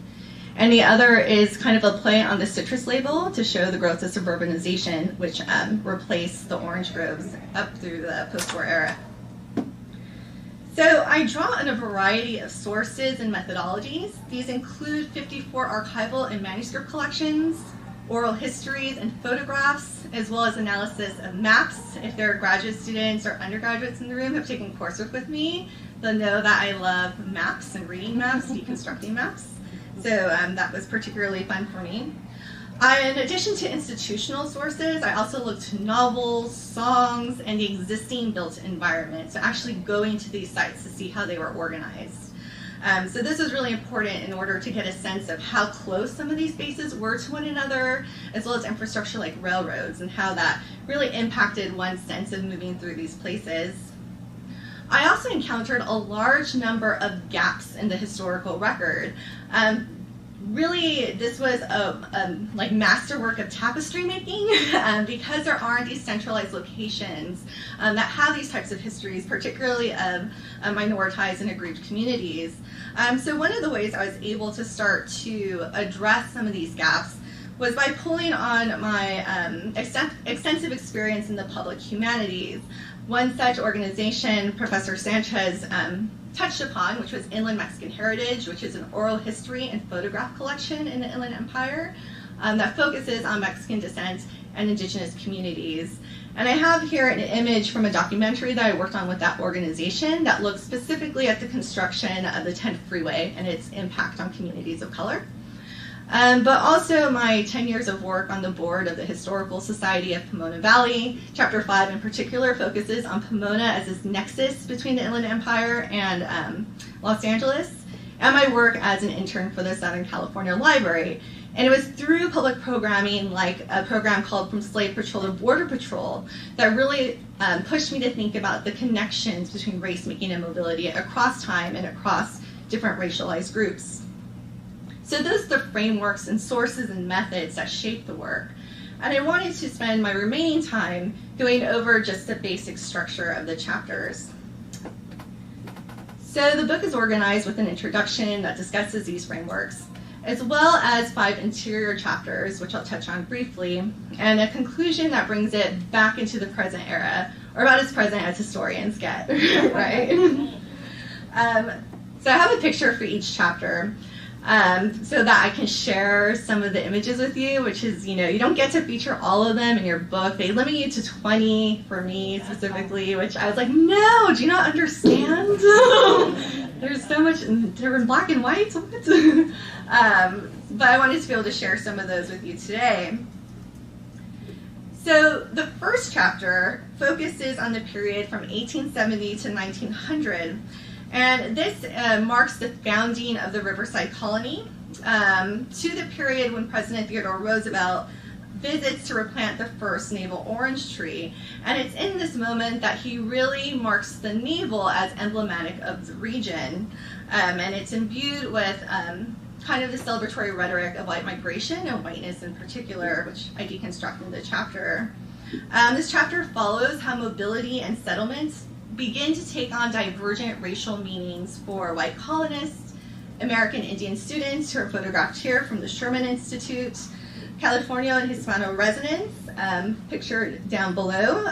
And the other is kind of a play on the citrus label to show the growth of suburbanization, which replaced the orange groves up through the post-war era. So I draw on a variety of sources and methodologies. These include 54 archival and manuscript collections, oral histories and photographs, as well as analysis of maps. If there are graduate students or undergraduates in the room who have taken coursework with me, they'll know that I love maps and reading maps, deconstructing maps. So that was particularly fun for me. In addition to institutional sources, I also looked to novels, songs, and the existing built environment. So actually going to these sites to see how they were organized. So this was really important in order to get a sense of how close some of these spaces were to one another, as well as infrastructure like railroads and how that really impacted one's sense of moving through these places. I also encountered a large number of gaps in the historical record. Really, this was a masterwork of tapestry making because there aren't these centralized locations that have these types of histories, particularly of minoritized and aggrieved communities. So one of the ways I was able to start to address some of these gaps was by pulling on my extensive experience in the public humanities. One such organization, Professor Sanchez, touched upon, which was Inland Mexican Heritage, which is an oral history and photograph collection in the Inland Empire that focuses on Mexican descent and indigenous communities. And I have here an image from a documentary that I worked on with that organization that looks specifically at the construction of the 10th Freeway and its impact on communities of color. But also my 10 years of work on the board of the Historical Society of Pomona Valley. Chapter 5 in particular focuses on Pomona as this nexus between the Inland Empire and Los Angeles, and my work as an intern for the Southern California Library. And it was through public programming, like a program called From Slave Patrol to Border Patrol, that really pushed me to think about the connections between race making and mobility across time and across different racialized groups. So those are the frameworks and sources and methods that shape the work. And I wanted to spend my remaining time going over just the basic structure of the chapters. So the book is organized with an introduction that discusses these frameworks, as well as 5 interior chapters, which I'll touch on briefly, and a conclusion that brings it back into the present era, or about as present as historians get, right? So I have a picture for each chapter. So that I can share some of the images with you, which is, you don't get to feature all of them in your book. They limit you to 20 for me specifically, which I was like, no, do you not understand? There's so much, they're in black and white, what? But I wanted to be able to share some of those with you today. So the first chapter focuses on the period from 1870 to 1900. And this marks the founding of the Riverside Colony to the period when President Theodore Roosevelt visits to replant the first navel orange tree. And it's in this moment that he really marks the navel as emblematic of the region. And it's imbued with kind of the celebratory rhetoric of white migration and whiteness in particular, which I deconstruct in the chapter. This chapter follows how mobility and settlements begin to take on divergent racial meanings for white colonists, American Indian students who are photographed here from the Sherman Institute, California and Hispano residents, pictured down below,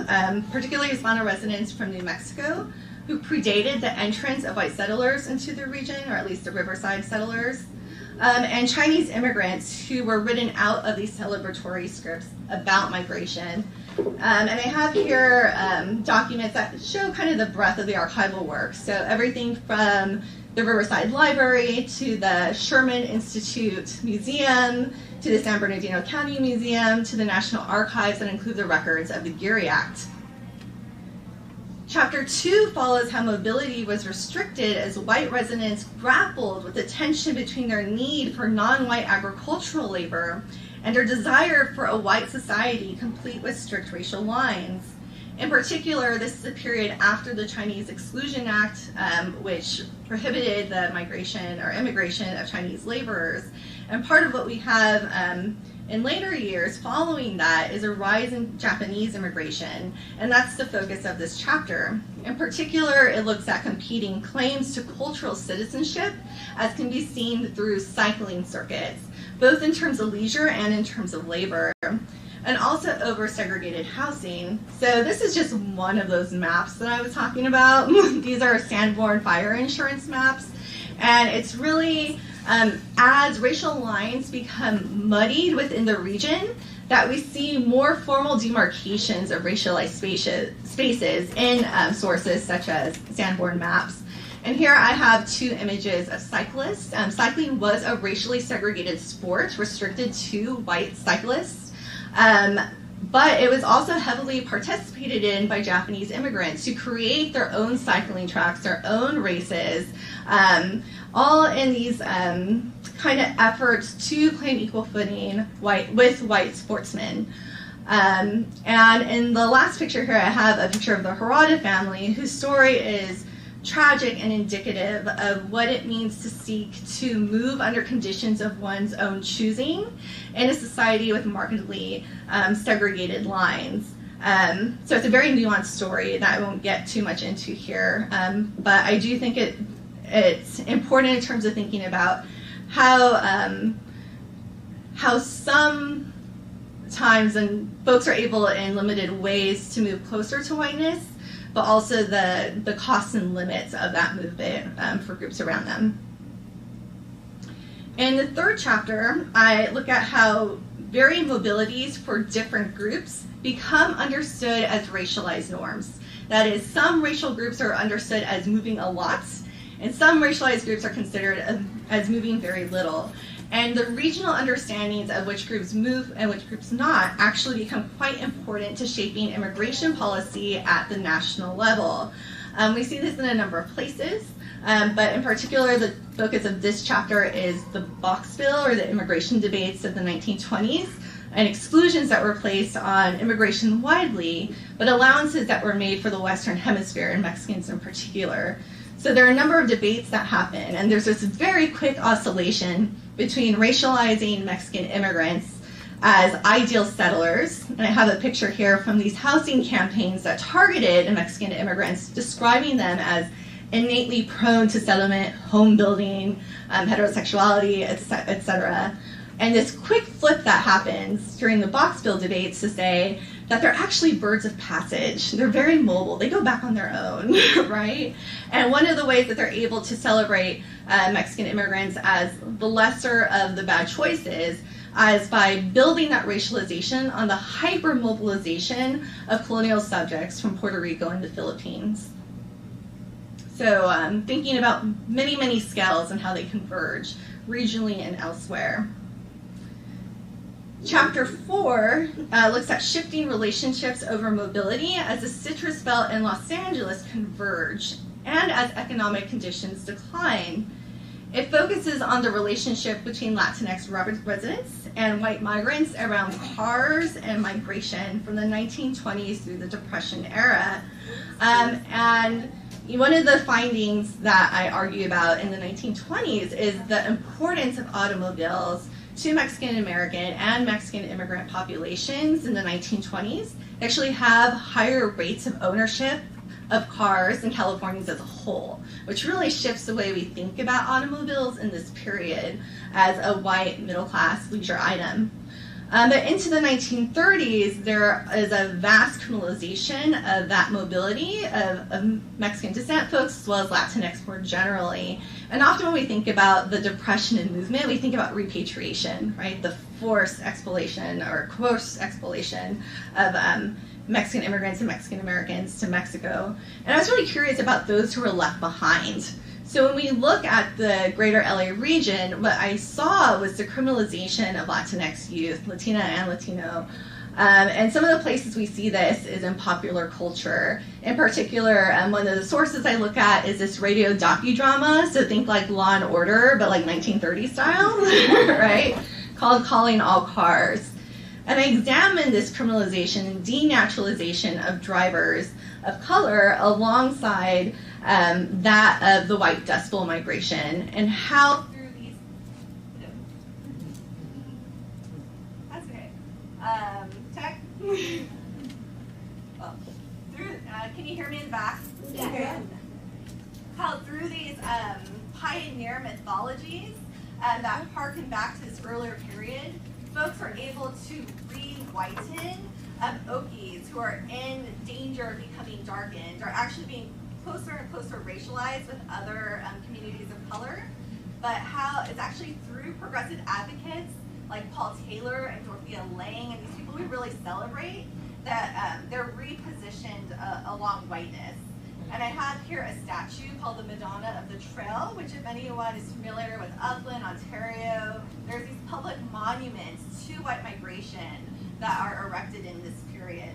particularly Hispano residents from New Mexico, who predated the entrance of white settlers into the region, or at least the Riverside settlers, and Chinese immigrants who were written out of these celebratory scripts about migration. And I have here documents that show kind of the breadth of the archival work. So everything from the Riverside Library to the Sherman Institute Museum to the San Bernardino County Museum to the National Archives that include the records of the Geary Act. Chapter 2 follows how mobility was restricted as white residents grappled with the tension between their need for non-white agricultural labor and their desire for a white society complete with strict racial lines. In particular, this is a period after the Chinese Exclusion Act, which prohibited the migration or immigration of Chinese laborers. And part of what we have in later years following that is a rise in Japanese immigration, and that's the focus of this chapter. In particular, it looks at competing claims to cultural citizenship, as can be seen through cycling circuits, both in terms of leisure and in terms of labor, and also over segregated housing. So this is just one of those maps that I was talking about. These are Sanborn fire insurance maps, and it's really as racial lines become muddied within the region, that we see more formal demarcations of racialized spaces in sources such as Sanborn maps. And here I have 2 images of cyclists. Cycling was a racially segregated sport restricted to white cyclists, but it was also heavily participated in by Japanese immigrants who create their own cycling tracks, their own races, all in these kind of efforts to claim equal footing with white sportsmen. And in the last picture here, I have a picture of the Harada family, whose story is tragic and indicative of what it means to seek to move under conditions of one's own choosing in a society with markedly segregated lines. So it's a very nuanced story that I won't get too much into here, but I do think it's important in terms of thinking about how sometimes and folks are able in limited ways to move closer to whiteness, but also the costs and limits of that movement for groups around them. In the third chapter, I look at how varying mobilities for different groups become understood as racialized norms. That is, some racial groups are understood as moving a lot, and some racialized groups are considered as moving very little. And the regional understandings of which groups move and which groups not actually become quite important to shaping immigration policy at the national level. We see this in a number of places, but in particular, the focus of this chapter is the box bill, or the immigration debates of the 1920s, and exclusions that were placed on immigration widely, but allowances that were made for the Western Hemisphere, and Mexicans in particular. So there are a number of debates that happen, and there's this very quick oscillation between racializing Mexican immigrants as ideal settlers, and I have a picture here from these housing campaigns that targeted Mexican immigrants, describing them as innately prone to settlement, home building, heterosexuality, etc. And this quick flip that happens during the box bill debates to say that they're actually birds of passage. They're very mobile. They go back on their own, right? And one of the ways that they're able to celebrate Mexican immigrants as the lesser of the bad choices is by building that racialization on the hyper-mobilization of colonial subjects from Puerto Rico and the Philippines. So thinking about many, many scales and how they converge regionally and elsewhere. Chapter 4 looks at shifting relationships over mobility as the Citrus Belt and Los Angeles converge and as economic conditions decline. It focuses on the relationship between Latinx residents and white migrants around cars and migration from the 1920s through the Depression era. And one of the findings that I argue about in the 1920s is the importance of automobiles to Mexican American and Mexican immigrant populations in the 1920s. They actually have higher rates of ownership of cars than Californians as a whole, which really shifts the way we think about automobiles in this period as a white middle-class leisure item. But into the 1930s, there is a vast criminalization of that mobility of Mexican descent folks, as well as Latinx more generally. And often when we think about the Depression and movement, we think about repatriation, right? The forced expulsion or coerced expulsion of Mexican immigrants and Mexican Americans to Mexico. And I was really curious about those who were left behind. So when we look at the greater LA region, what I saw was the criminalization of Latinx youth, Latina and Latino. And some of the places we see this is in popular culture. In particular, one of the sources I look at is this radio docudrama, so think like Law and Order, but like 1930s style, right? Called Calling All Cars. And I examined this criminalization and denaturalization of drivers of color alongside that of the white Dust Bowl migration, and how through these, that's okay, tech, well, through, can you hear me in the back? Yeah. Okay. How through these pioneer mythologies that harken back to this earlier period, folks are able to re-whiten Okies who are in danger of becoming darkened, are actually being closer and closer racialized with other communities of color, but how it's actually through progressive advocates like Paul Taylor and Dorothea Lange and these people we really celebrate that they're repositioned along whiteness. And I have here a statue called the Madonna of the Trail, which if anyone is familiar with Upland, Ontario, there's these public monuments to white migration that are erected in this period.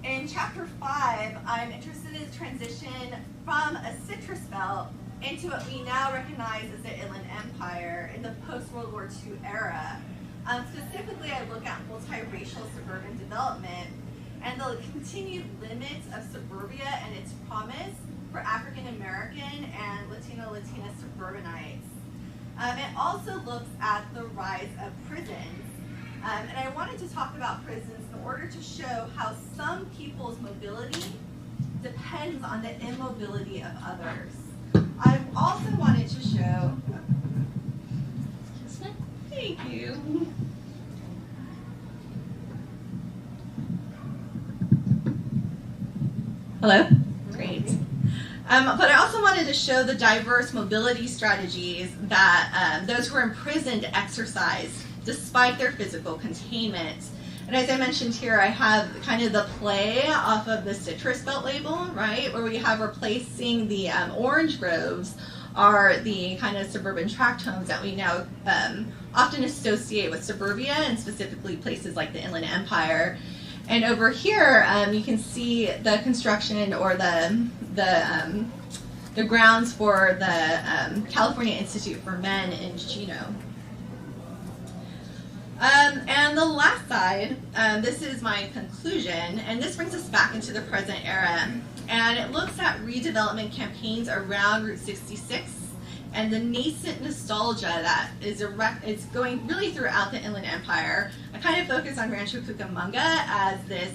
In chapter 5, I'm interested in the transition from a citrus belt into what we now recognize as the Inland Empire in the post-World War II era. Specifically, I look at multiracial suburban development and the continued limits of suburbia and its promise for African American and Latina suburbanites. It also looks at the rise of prisons. And I wanted to talk about prisons in order to show how some people's mobility depends on the immobility of others. I also wanted to show, thank you. Hello? Great. But I also wanted to show the diverse mobility strategies that those who are imprisoned exercise despite their physical containment. And as I mentioned here, I have kind of the play off of the citrus belt label, right? Where we have replacing the orange groves are the kind of suburban tract homes that we now often associate with suburbia, and specifically places like the Inland Empire. And over here, you can see the construction or the grounds for the California Institute for Men in Chino. And the last side, this is my conclusion, and this brings us back into the present era. And it looks at redevelopment campaigns around Route 66 and the nascent nostalgia that is going really throughout the Inland Empire. I kind of focus on Rancho Cucamonga as this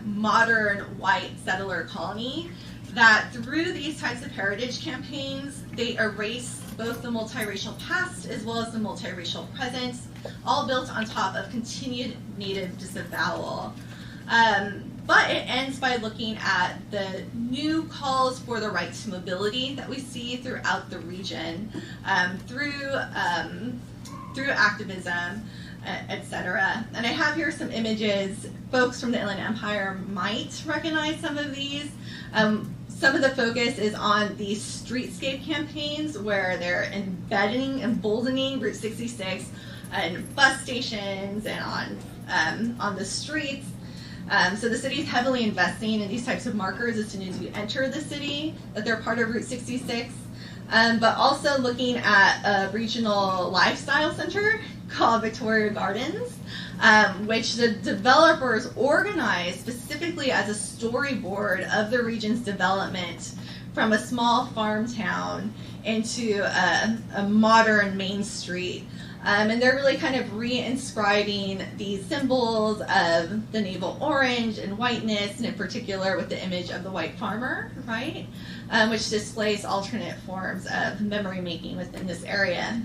modern white settler colony that through these types of heritage campaigns, they erase both the multiracial past as well as the multiracial present, all built on top of continued native disavowal. But it ends by looking at the new calls for the right to mobility that we see throughout the region through activism, etc. And I have here some images. Folks from the Inland Empire might recognize some of these. Some of the focus is on the streetscape campaigns where they're emboldening Route 66 and bus stations and on the streets. So the city is heavily investing in these types of markers as soon as you enter the city, that they're part of Route 66. But also looking at a regional lifestyle center called Victoria Gardens, which the developers organized specifically as a storyboard of the region's development from a small farm town into a modern main street. And they're really kind of re-inscribing these symbols of the navel orange and whiteness, and in particular with the image of the white farmer, right? Which displays alternate forms of memory making within this area.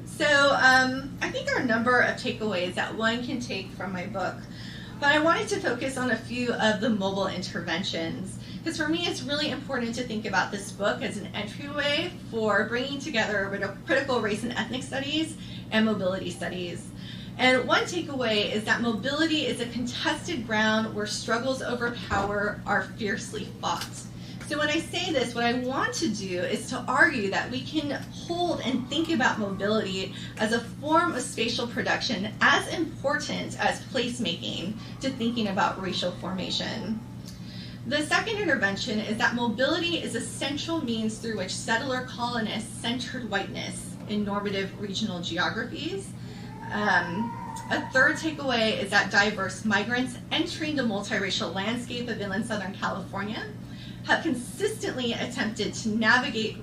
So I think there are a number of takeaways that one can take from my book, but I wanted to focus on a few of the mobile interventions, because for me it's really important to think about this book as an entryway for bringing together critical race and ethnic studies and mobility studies. And one takeaway is that mobility is a contested ground where struggles over power are fiercely fought. So when I say this, what I want to do is to argue that we can hold and think about mobility as a form of spatial production as important as placemaking to thinking about racial formation. The second intervention is that mobility is a central means through which settler colonists centered whiteness in normative regional geographies. A third takeaway is that diverse migrants entering the multiracial landscape of inland Southern California have consistently attempted to navigate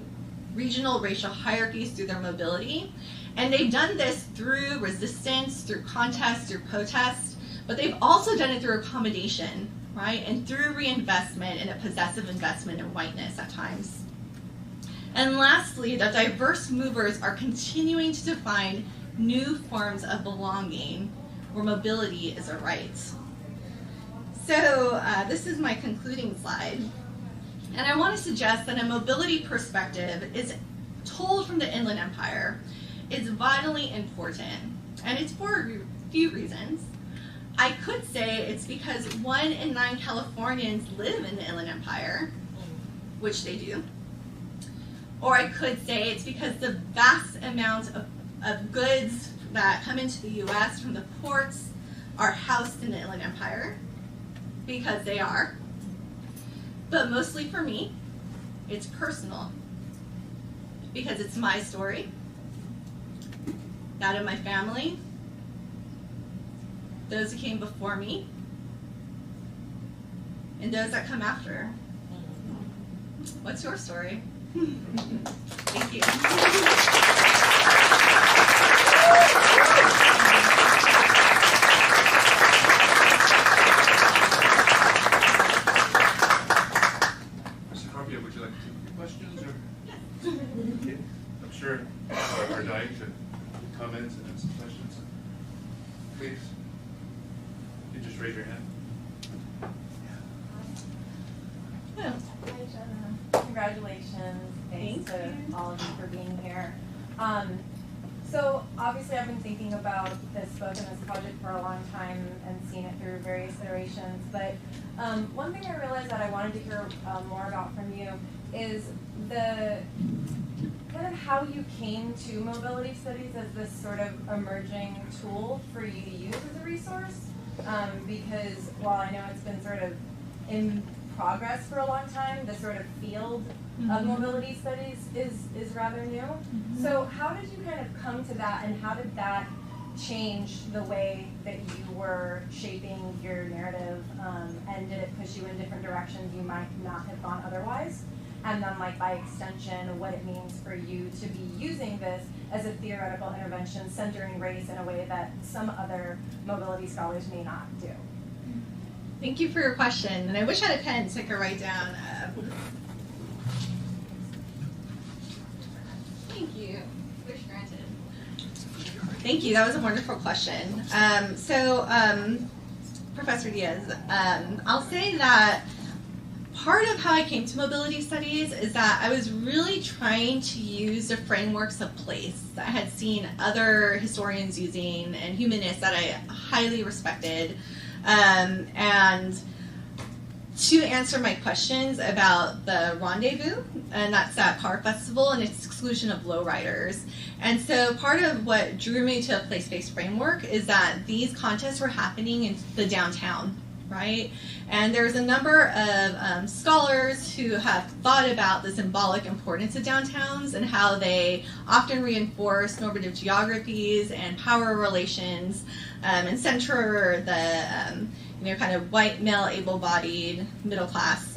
regional racial hierarchies through their mobility. And they've done this through resistance, through contest, through protest, but they've also done it through accommodation, right? And through reinvestment and a possessive investment in whiteness at times. And lastly, that diverse movers are continuing to define new forms of belonging where mobility is a right. So this is my concluding slide. And I want to suggest that a mobility perspective is told from the Inland Empire is vitally important. And it's for a few reasons. I could say it's because 1 in 9 Californians live in the Inland Empire, which they do. Or I could say it's because the vast amount of goods that come into the US from the ports are housed in the Inland Empire, because they are. But mostly for me, it's personal, because it's my story, that of my family, those who came before me, and those that come after. What's your story? Thank you. Mr. Carpio, would you like to take a few questions? Or? Yeah, I'm sure our dying to comment and ask some questions. Please, you just raise your hand. congratulations. Thanks Thank to you. all of you for being here. So obviously I've been thinking about this book and this project for a long time and seen it through various iterations, but one thing I realized that I wanted to hear more about from you is the kind of how you came to mobility studies as this sort of emerging tool for you to use as a resource. Because while I know it's been sort of in progress for a long time, the sort of field of mobility studies is rather new. So how did you kind of come to that, and how did that change the way that you were shaping your narrative, and did it push you in different directions you might not have gone otherwise? And then, like, by extension, what it means for you to be using this as a theoretical intervention centering race in a way that some other mobility scholars may not do. Thank you for your question, and I wish I had a pen so I could write down. Thank you. Wish granted. Thank you. That was a wonderful question. Professor Diaz, I'll say that part of how I came to mobility studies is that I was really trying to use the frameworks of place that I had seen other historians using and humanists that I highly respected, and to answer my questions about the rendezvous, and that's that car festival and its exclusion of lowriders. And so part of what drew me to a place-based framework is that these contests were happening in the downtown, right? And there's a number of scholars who have thought about the symbolic importance of downtowns and how they often reinforce normative geographies and power relations, and center the kind of white male, able-bodied, middle-class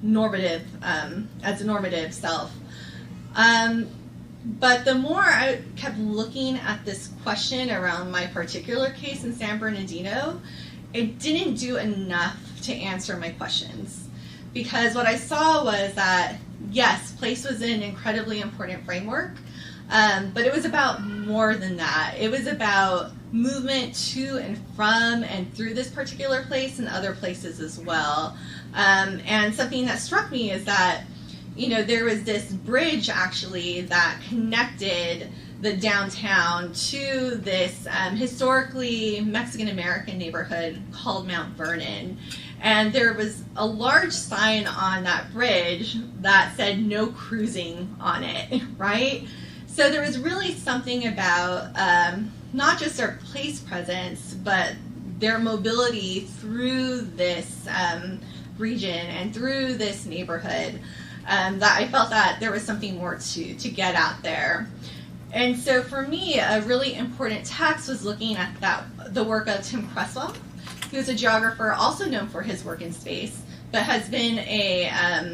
normative as a normative self. But the more I kept looking at this question around my particular case in San Bernardino, it didn't do enough to answer my questions. Because what I saw was that, yes, place was an incredibly important framework, but it was about more than that. It was about movement to and from and through this particular place and other places as well. And something that struck me is that, there was this bridge actually that connected the downtown to this historically Mexican-American neighborhood called Mount Vernon. And there was a large sign on that bridge that said no cruising on it, right? So there was really something about not just their place presence, but their mobility through this region and through this neighborhood, that I felt that there was something more to get out there. And so for me, a really important text was looking at the work of Tim Cresswell, who's a geographer also known for his work in space, but has been a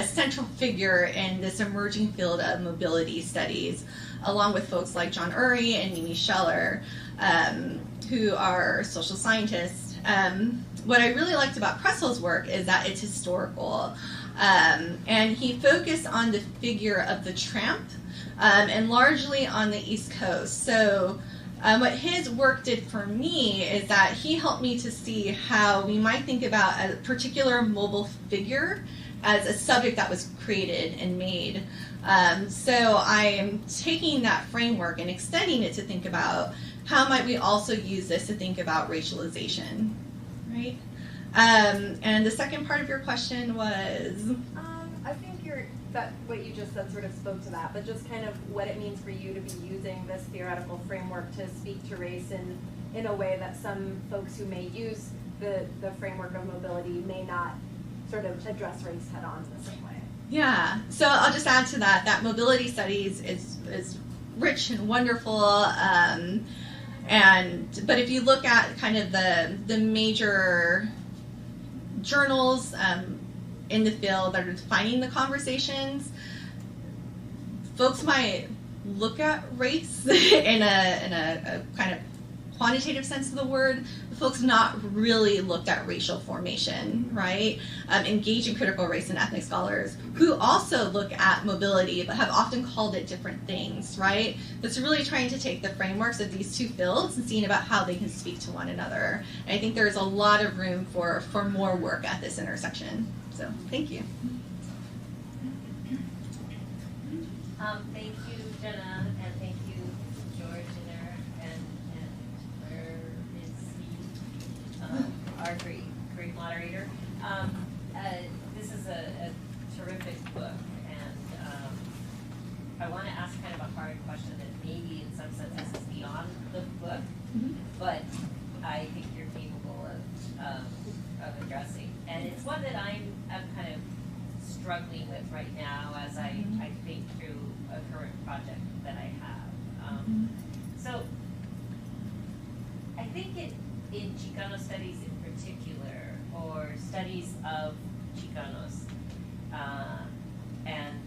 central figure in this emerging field of mobility studies, along with folks like John Urey and Mimi Scheller, who are social scientists. What I really liked about Cresswell's work is that it's historical, and he focused on the figure of the tramp, and largely on the East Coast. So what his work did for me is that he helped me to see how we might think about a particular mobile figure as a subject that was created and made. So I'm taking that framework and extending it to think about how might we also use this to think about racialization, right? And the second part of your question was? I think that what you just said sort of spoke to that, but just kind of what it means for you to be using this theoretical framework to speak to race in a way that some folks who may use the framework of mobility may not sort of address race head on in the same way. Yeah, so I'll just add to that mobility studies is rich and wonderful, but if you look at kind of the major journals in the field that are defining the conversations, folks might look at race in a kind of quantitative sense of the word, but folks not really looked at racial formation, right? Engaging critical race and ethnic scholars who also look at mobility but have often called it different things, right? That's really trying to take the frameworks of these two fields and seeing about how they can speak to one another. And I think there's a lot of room for more work at this intersection. So thank you. Thank you, Jenna, and thank you, George and where is he? Our great moderator. This is a terrific book, and I want to ask kind of a hard question that maybe in some senses is beyond the book, but I think you're capable of addressing. And it's one that I'm kind of struggling with right now as I think through a current project that I have. So I think in Chicano studies in particular, or studies of Chicanos and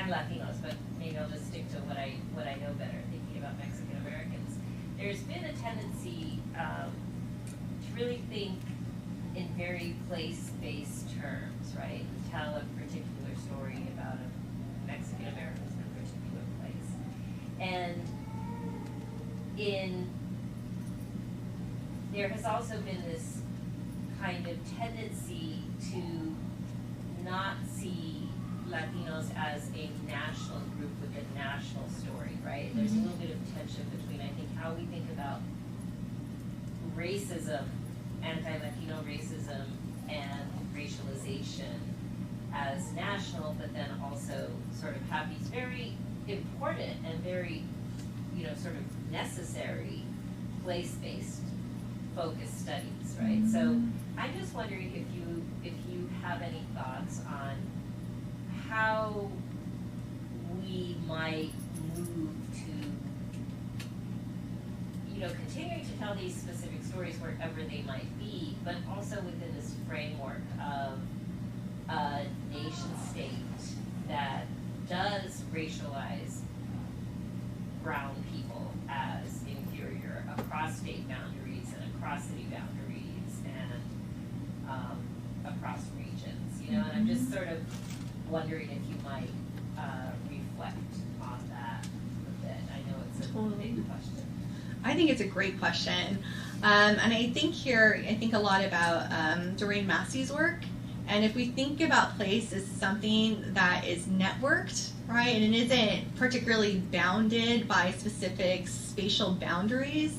Latinos, but maybe I'll just stick to what I know better, thinking about Mexican Americans. There's been a tendency to really think in very place-based terms, right? Tell a particular story about a Mexican Americans in a particular place. And there has also been this kind of tendency to not see Latinos as a national group with a national story, right? There's a little bit of tension between, I think, how we think about racism, anti-Latino racism, and racialization as national, but then also sort of have these very important and very, sort of necessary place-based focused studies, right? So I'm just wondering if you have any thoughts on how we might move to, continuing to tell these specific stories wherever they might be, but also within this framework of a nation state that does racialize brown people as inferior across state boundaries and across city boundaries and across regions, and I'm just sort of wondering if you might reflect on that a bit. I know it's a big question. I think it's a great question. And I think a lot about Doreen Massey's work. And if we think about place as something that is networked, right, and it isn't particularly bounded by specific spatial boundaries,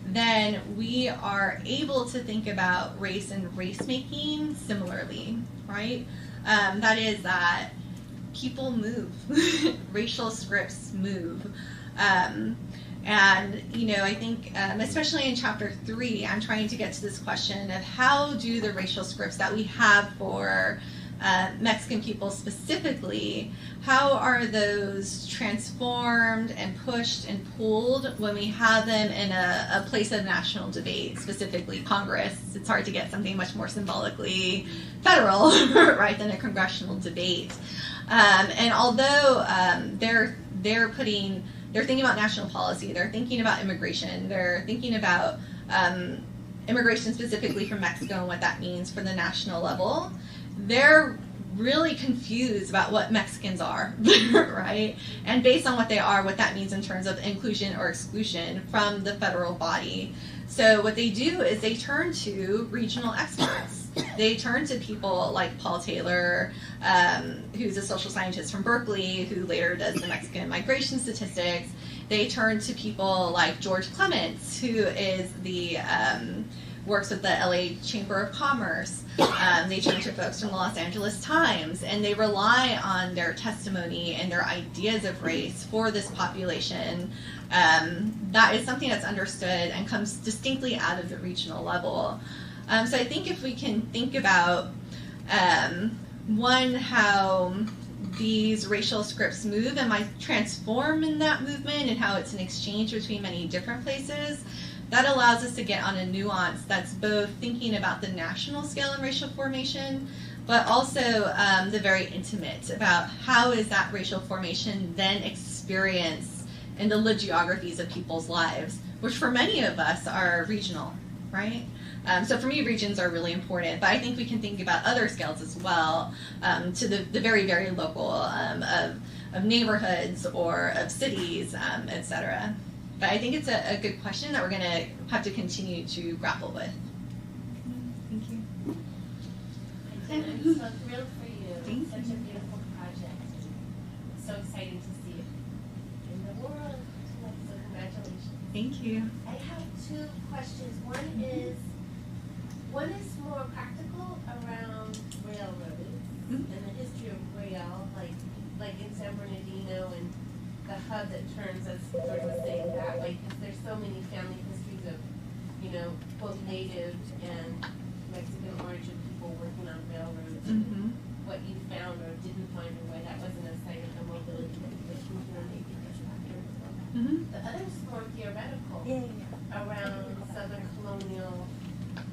then we are able to think about race and race making similarly, right? That is that people move, racial scripts move. And, I think, especially in chapter 3, I'm trying to get to this question of how do the racial scripts that we have for Mexican people specifically, how are those transformed and pushed and pulled when we have them in a place of national debate, specifically Congress? It's hard to get something much more symbolically federal, right, than a congressional debate. And although they're thinking about national policy, they're thinking about immigration, they're thinking about immigration specifically from Mexico and what that means for the national level, they're really confused about what Mexicans are, right? And based on what they are, what that means in terms of inclusion or exclusion from the federal body. So what they do is they turn to regional experts. They turn to people like Paul Taylor, who's a social scientist from Berkeley, who later does the Mexican migration statistics. They turn to people like George Clements, who is the works with the LA Chamber of Commerce. They turn to folks from the Los Angeles Times, and they rely on their testimony and their ideas of race for this population. That is something that's understood and comes distinctly out of the regional level. So I think if we can think about, one, how these racial scripts move and might transform in that movement and how it's an exchange between many different places, that allows us to get on a nuance that's both thinking about the national scale and racial formation, but also the very intimate about how is that racial formation then experienced in the lived geographies of people's lives, which for many of us are regional, right? So for me, regions are really important, but I think we can think about other scales as well, to the very, very local of neighborhoods or of cities, et cetera. But I think it's a good question that we're going to have to continue to grapple with. Thank you. I'm so thrilled for you. Thank Such you. a beautiful project. so exciting to see it in the world. So congratulations. Thank you. I have two questions. One is more practical around railroads and the history of rail, like in San Bernardino and the hub that turns, as George was saying, that way, because there's so many family histories of, both native and Mexican origin people working on railroads. Mm-hmm. What you found or didn't find, or why that wasn't a site of the mobility that maybe as well. Mm-hmm. The other is more theoretical around Southern colonial,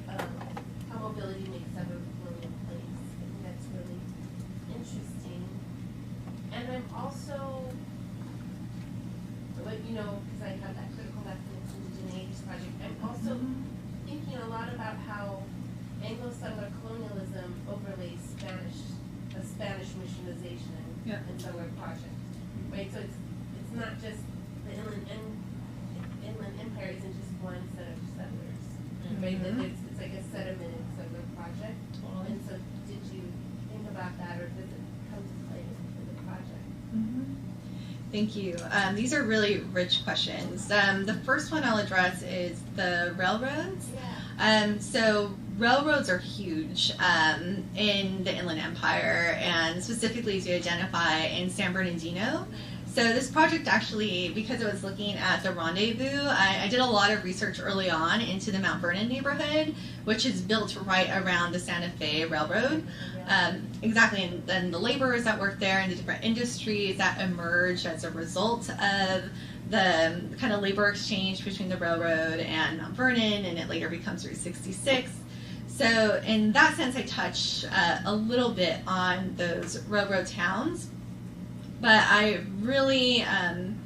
how mobility makes Southern colonial place. I think that's really interesting. And I'm also, because I have that critical reference in the Genevieve Project, I'm also thinking a lot about how Anglo-settler colonialism overlays the Spanish missionization in settler project, right? So it's not just the inland empire isn't just one set of settlers, right? That it's like a sedimented settler project. And so, did you think about that, or does it come to play in the project? Thank you. These are really rich questions. The first one I'll address is the railroads. So railroads are huge in the Inland Empire, and specifically to identify in San Bernardino. So this project actually, because it was looking at the rendezvous, I did a lot of research early on into the Mount Vernon neighborhood, which is built right around the Santa Fe Railroad. Exactly, and then the laborers that work there and the different industries that emerged as a result of the kind of labor exchange between the railroad and Mount Vernon, and it later becomes Route 66. So in that sense, I touch a little bit on those railroad towns, but I really am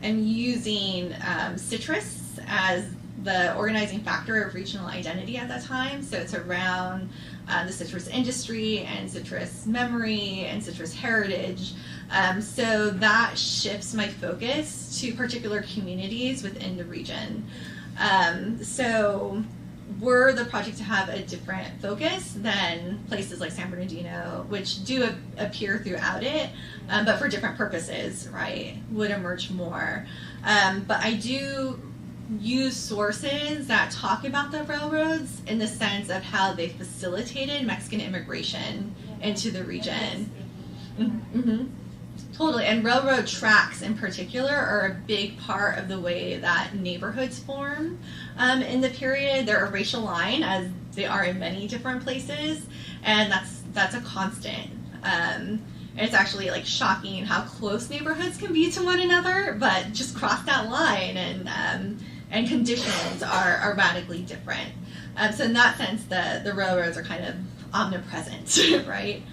using citrus as the organizing factor of regional identity at that time. So it's around the citrus industry and citrus memory and citrus heritage. So that shifts my focus to particular communities within the region. So were the project to have a different focus than places like San Bernardino, which do appear throughout it, but for different purposes, right, would emerge more. But I do use sources that talk about the railroads in the sense of how they facilitated Mexican immigration into the region. Totally, and railroad tracks in particular are a big part of the way that neighborhoods form in the period. They're a racial line, as they are in many different places, and that's a constant. And it's actually like shocking how close neighborhoods can be to one another, but just cross that line and conditions are radically different. So in that sense, the railroads are kind of omnipresent, right?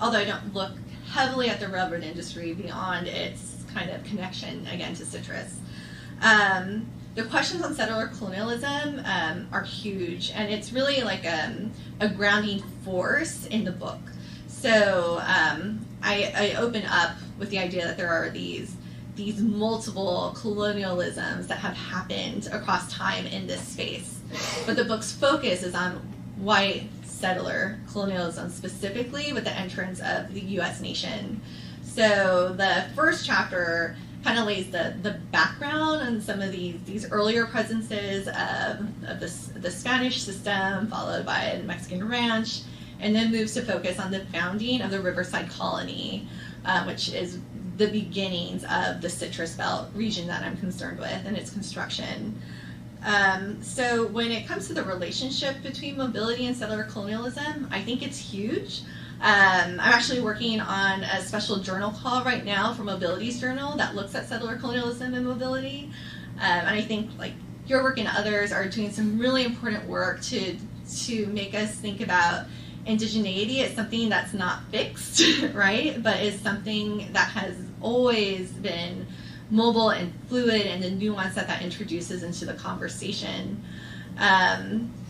Although I don't look heavily at the railroad industry beyond its kind of connection, again, to citrus. The questions on settler colonialism are huge, and it's really like a grounding force in the book. So I open up with the idea that there are these multiple colonialisms that have happened across time in this space. But the book's focus is on white settler colonialism, specifically with the entrance of the U.S. nation. So the first chapter kind of lays the background on some of these earlier presences of the Spanish system, followed by a Mexican ranch, and then moves to focus on the founding of the Riverside Colony, which is the beginnings of the Citrus Belt region that I'm concerned with and its construction. So when it comes to the relationship between mobility and settler colonialism, I think it's huge. I'm actually working on a special journal call right now for Mobilities Journal that looks at settler colonialism and mobility. And I think like your work and others are doing some really important work to make us think about indigeneity as something that's not fixed, right? But is something that has always been mobile and fluid, and the nuance that introduces into the conversation.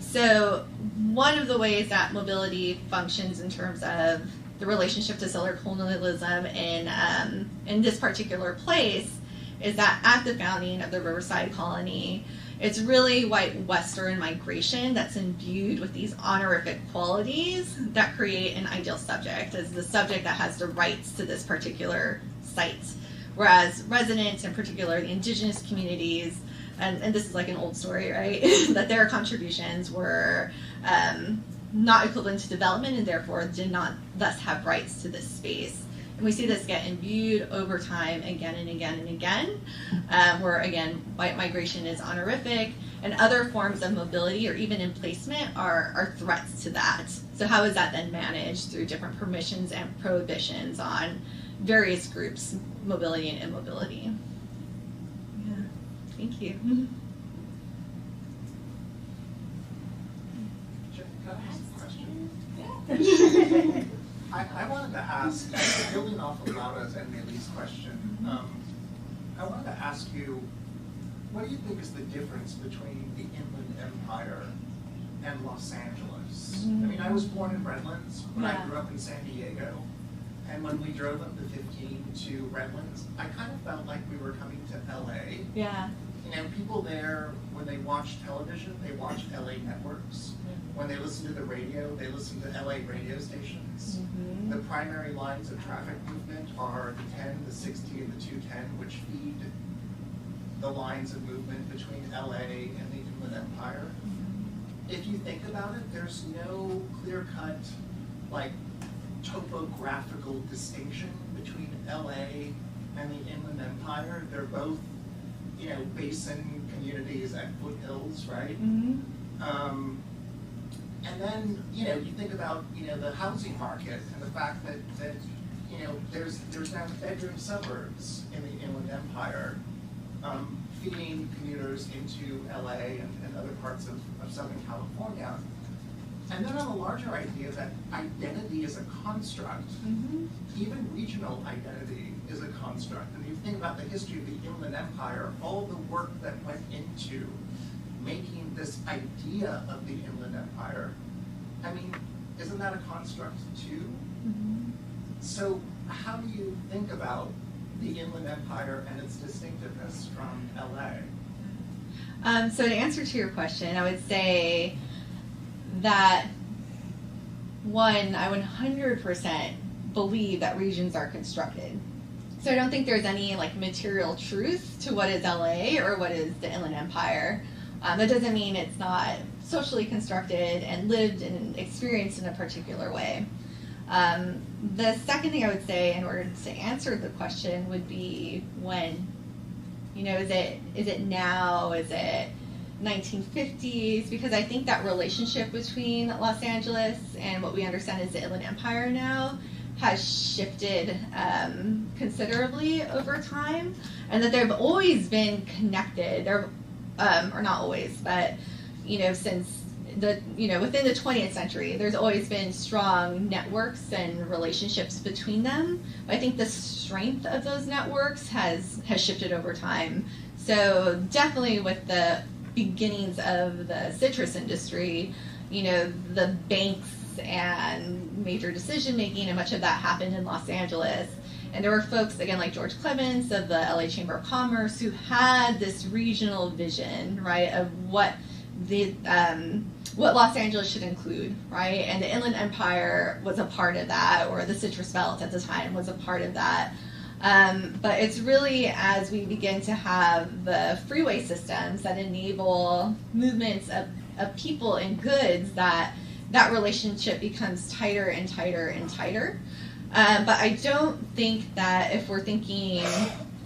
So one of the ways that mobility functions in terms of the relationship to settler colonialism in this particular place is that at the founding of the Riverside Colony, It's really white Western migration that's imbued with these honorific qualities that create an ideal subject as the subject that has the rights to this particular site. Whereas residents, in particular the indigenous communities, and this is like an old story, right, that their contributions were not equivalent to development and therefore did not thus have rights to this space. And we see this get imbued over time again and again and again, where again, white migration is honorific and other forms of mobility or even emplacement are threats to that. So how is that then managed through different permissions and prohibitions on various groups, mobility and immobility? Yeah, thank you. Can I ask a question? I wanted to ask, building off of Laura's and Maylee's question, I wanted to ask you, what do you think is the difference between the Inland Empire and Los Angeles? I mean, I was born in Redlands, but I grew up in San Diego, and when we drove up the 15 to Redlands, I kind of felt like we were coming to LA. Yeah. You know, people there, when they watch television, they watch LA networks. When they listen to the radio, they listen to LA radio stations. The primary lines of traffic movement are the 10, the 60, and the 210, which feed the lines of movement between LA and the Inland Empire. If you think about it, there's no clear-cut, like, topographical distinction between LA and the Inland Empire. They're both, you know, basin communities at foothills, right? And then, you know, you think about, you know, the housing market and the fact that you know, there's now bedroom suburbs in the Inland Empire feeding commuters into LA and other parts of Southern California. And then on a larger idea that identity is a construct, even regional identity is a construct. And you think about the history of the Inland Empire, all the work that went into making this idea of the Inland Empire, I mean, isn't that a construct too? So how do you think about the Inland Empire and its distinctiveness from LA? So to answer to your question, I would say that, one, I 100% believe that regions are constructed. So I don't think there's any like material truth to what is LA or what is the Inland Empire. That doesn't mean it's not socially constructed and lived and experienced in a particular way. The second thing I would say in order to answer the question would be when. You know, is it now? Is it 1950s? Because I think that relationship between Los Angeles and what we understand as the Inland Empire now has shifted considerably over time, and that they've always been connected. They're or not always, but you know, since within the 20th century, there's always been strong networks and relationships between them. But I think the strength of those networks has shifted over time. So definitely with the beginnings of the citrus industry, you know, the banks and major decision making, and much of that happened in Los Angeles. And there were folks, again, like George Clements of the LA Chamber of Commerce, who had this regional vision, right, of what Los Angeles should include, right? And the Inland Empire was a part of that, or the Citrus Belt at the time was a part of that. But it's really as we begin to have the freeway systems that enable movements of people and goods that relationship becomes tighter and tighter and tighter. But I don't think that if we're thinking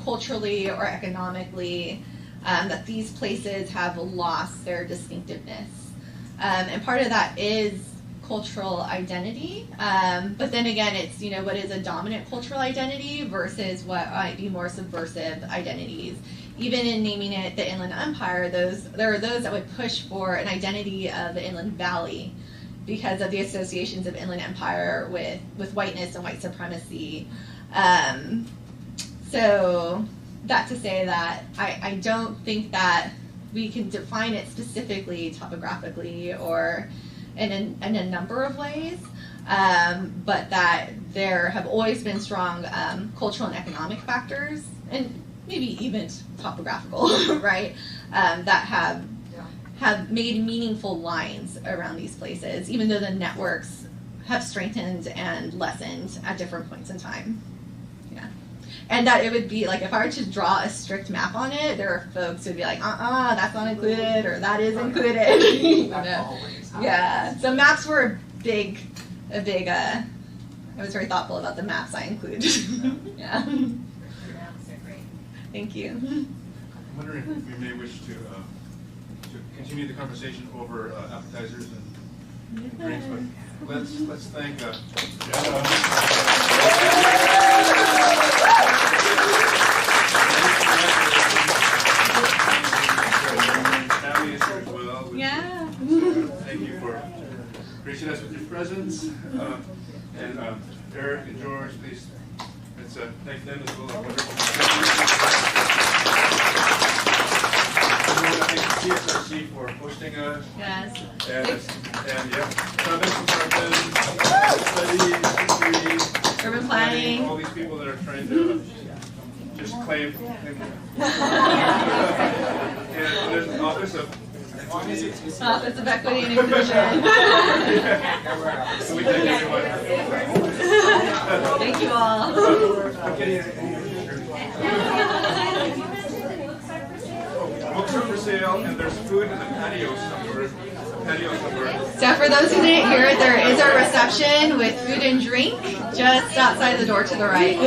culturally or economically, that these places have lost their distinctiveness. And part of that is cultural identity. But then again, it's, you know, what is a dominant cultural identity versus what might be more subversive identities. Even in naming it the Inland Empire, there are those that would push for an identity of the Inland Valley because of the associations of Inland Empire with whiteness and white supremacy. So that to say that I don't think that we can define it specifically topographically or in a number of ways, but that there have always been strong cultural and economic factors. And maybe even topographical, right? That have made meaningful lines around these places, even though the networks have strengthened and lessened at different points in time. Yeah. And that it would be like, if I were to draw a strict map on it, there are folks who would be like, that's not included, or that is included. You know? Yeah. So maps were a big, I was very thoughtful about the maps I included. Yeah. Maps are great. Thank you. I'm wondering if we may wish to continue the conversation over appetizers and drinks, but let's thank Jenna. Family is here as well. Yeah. Thank you for gracing us with your presence. And Eric and George, please, let's thank them as well. I want to thank CSRC for hosting us. Yes. And yeah, Chávez studies, history, Urban planning. all these people that are trying to just claim. And there's an office of Office of Equity and Inclusion. So we thank everyone. Thank you all. Books are for sale, and there's food in the patio somewhere. So for those who didn't hear it, there is a reception with food and drink just outside the door to the right.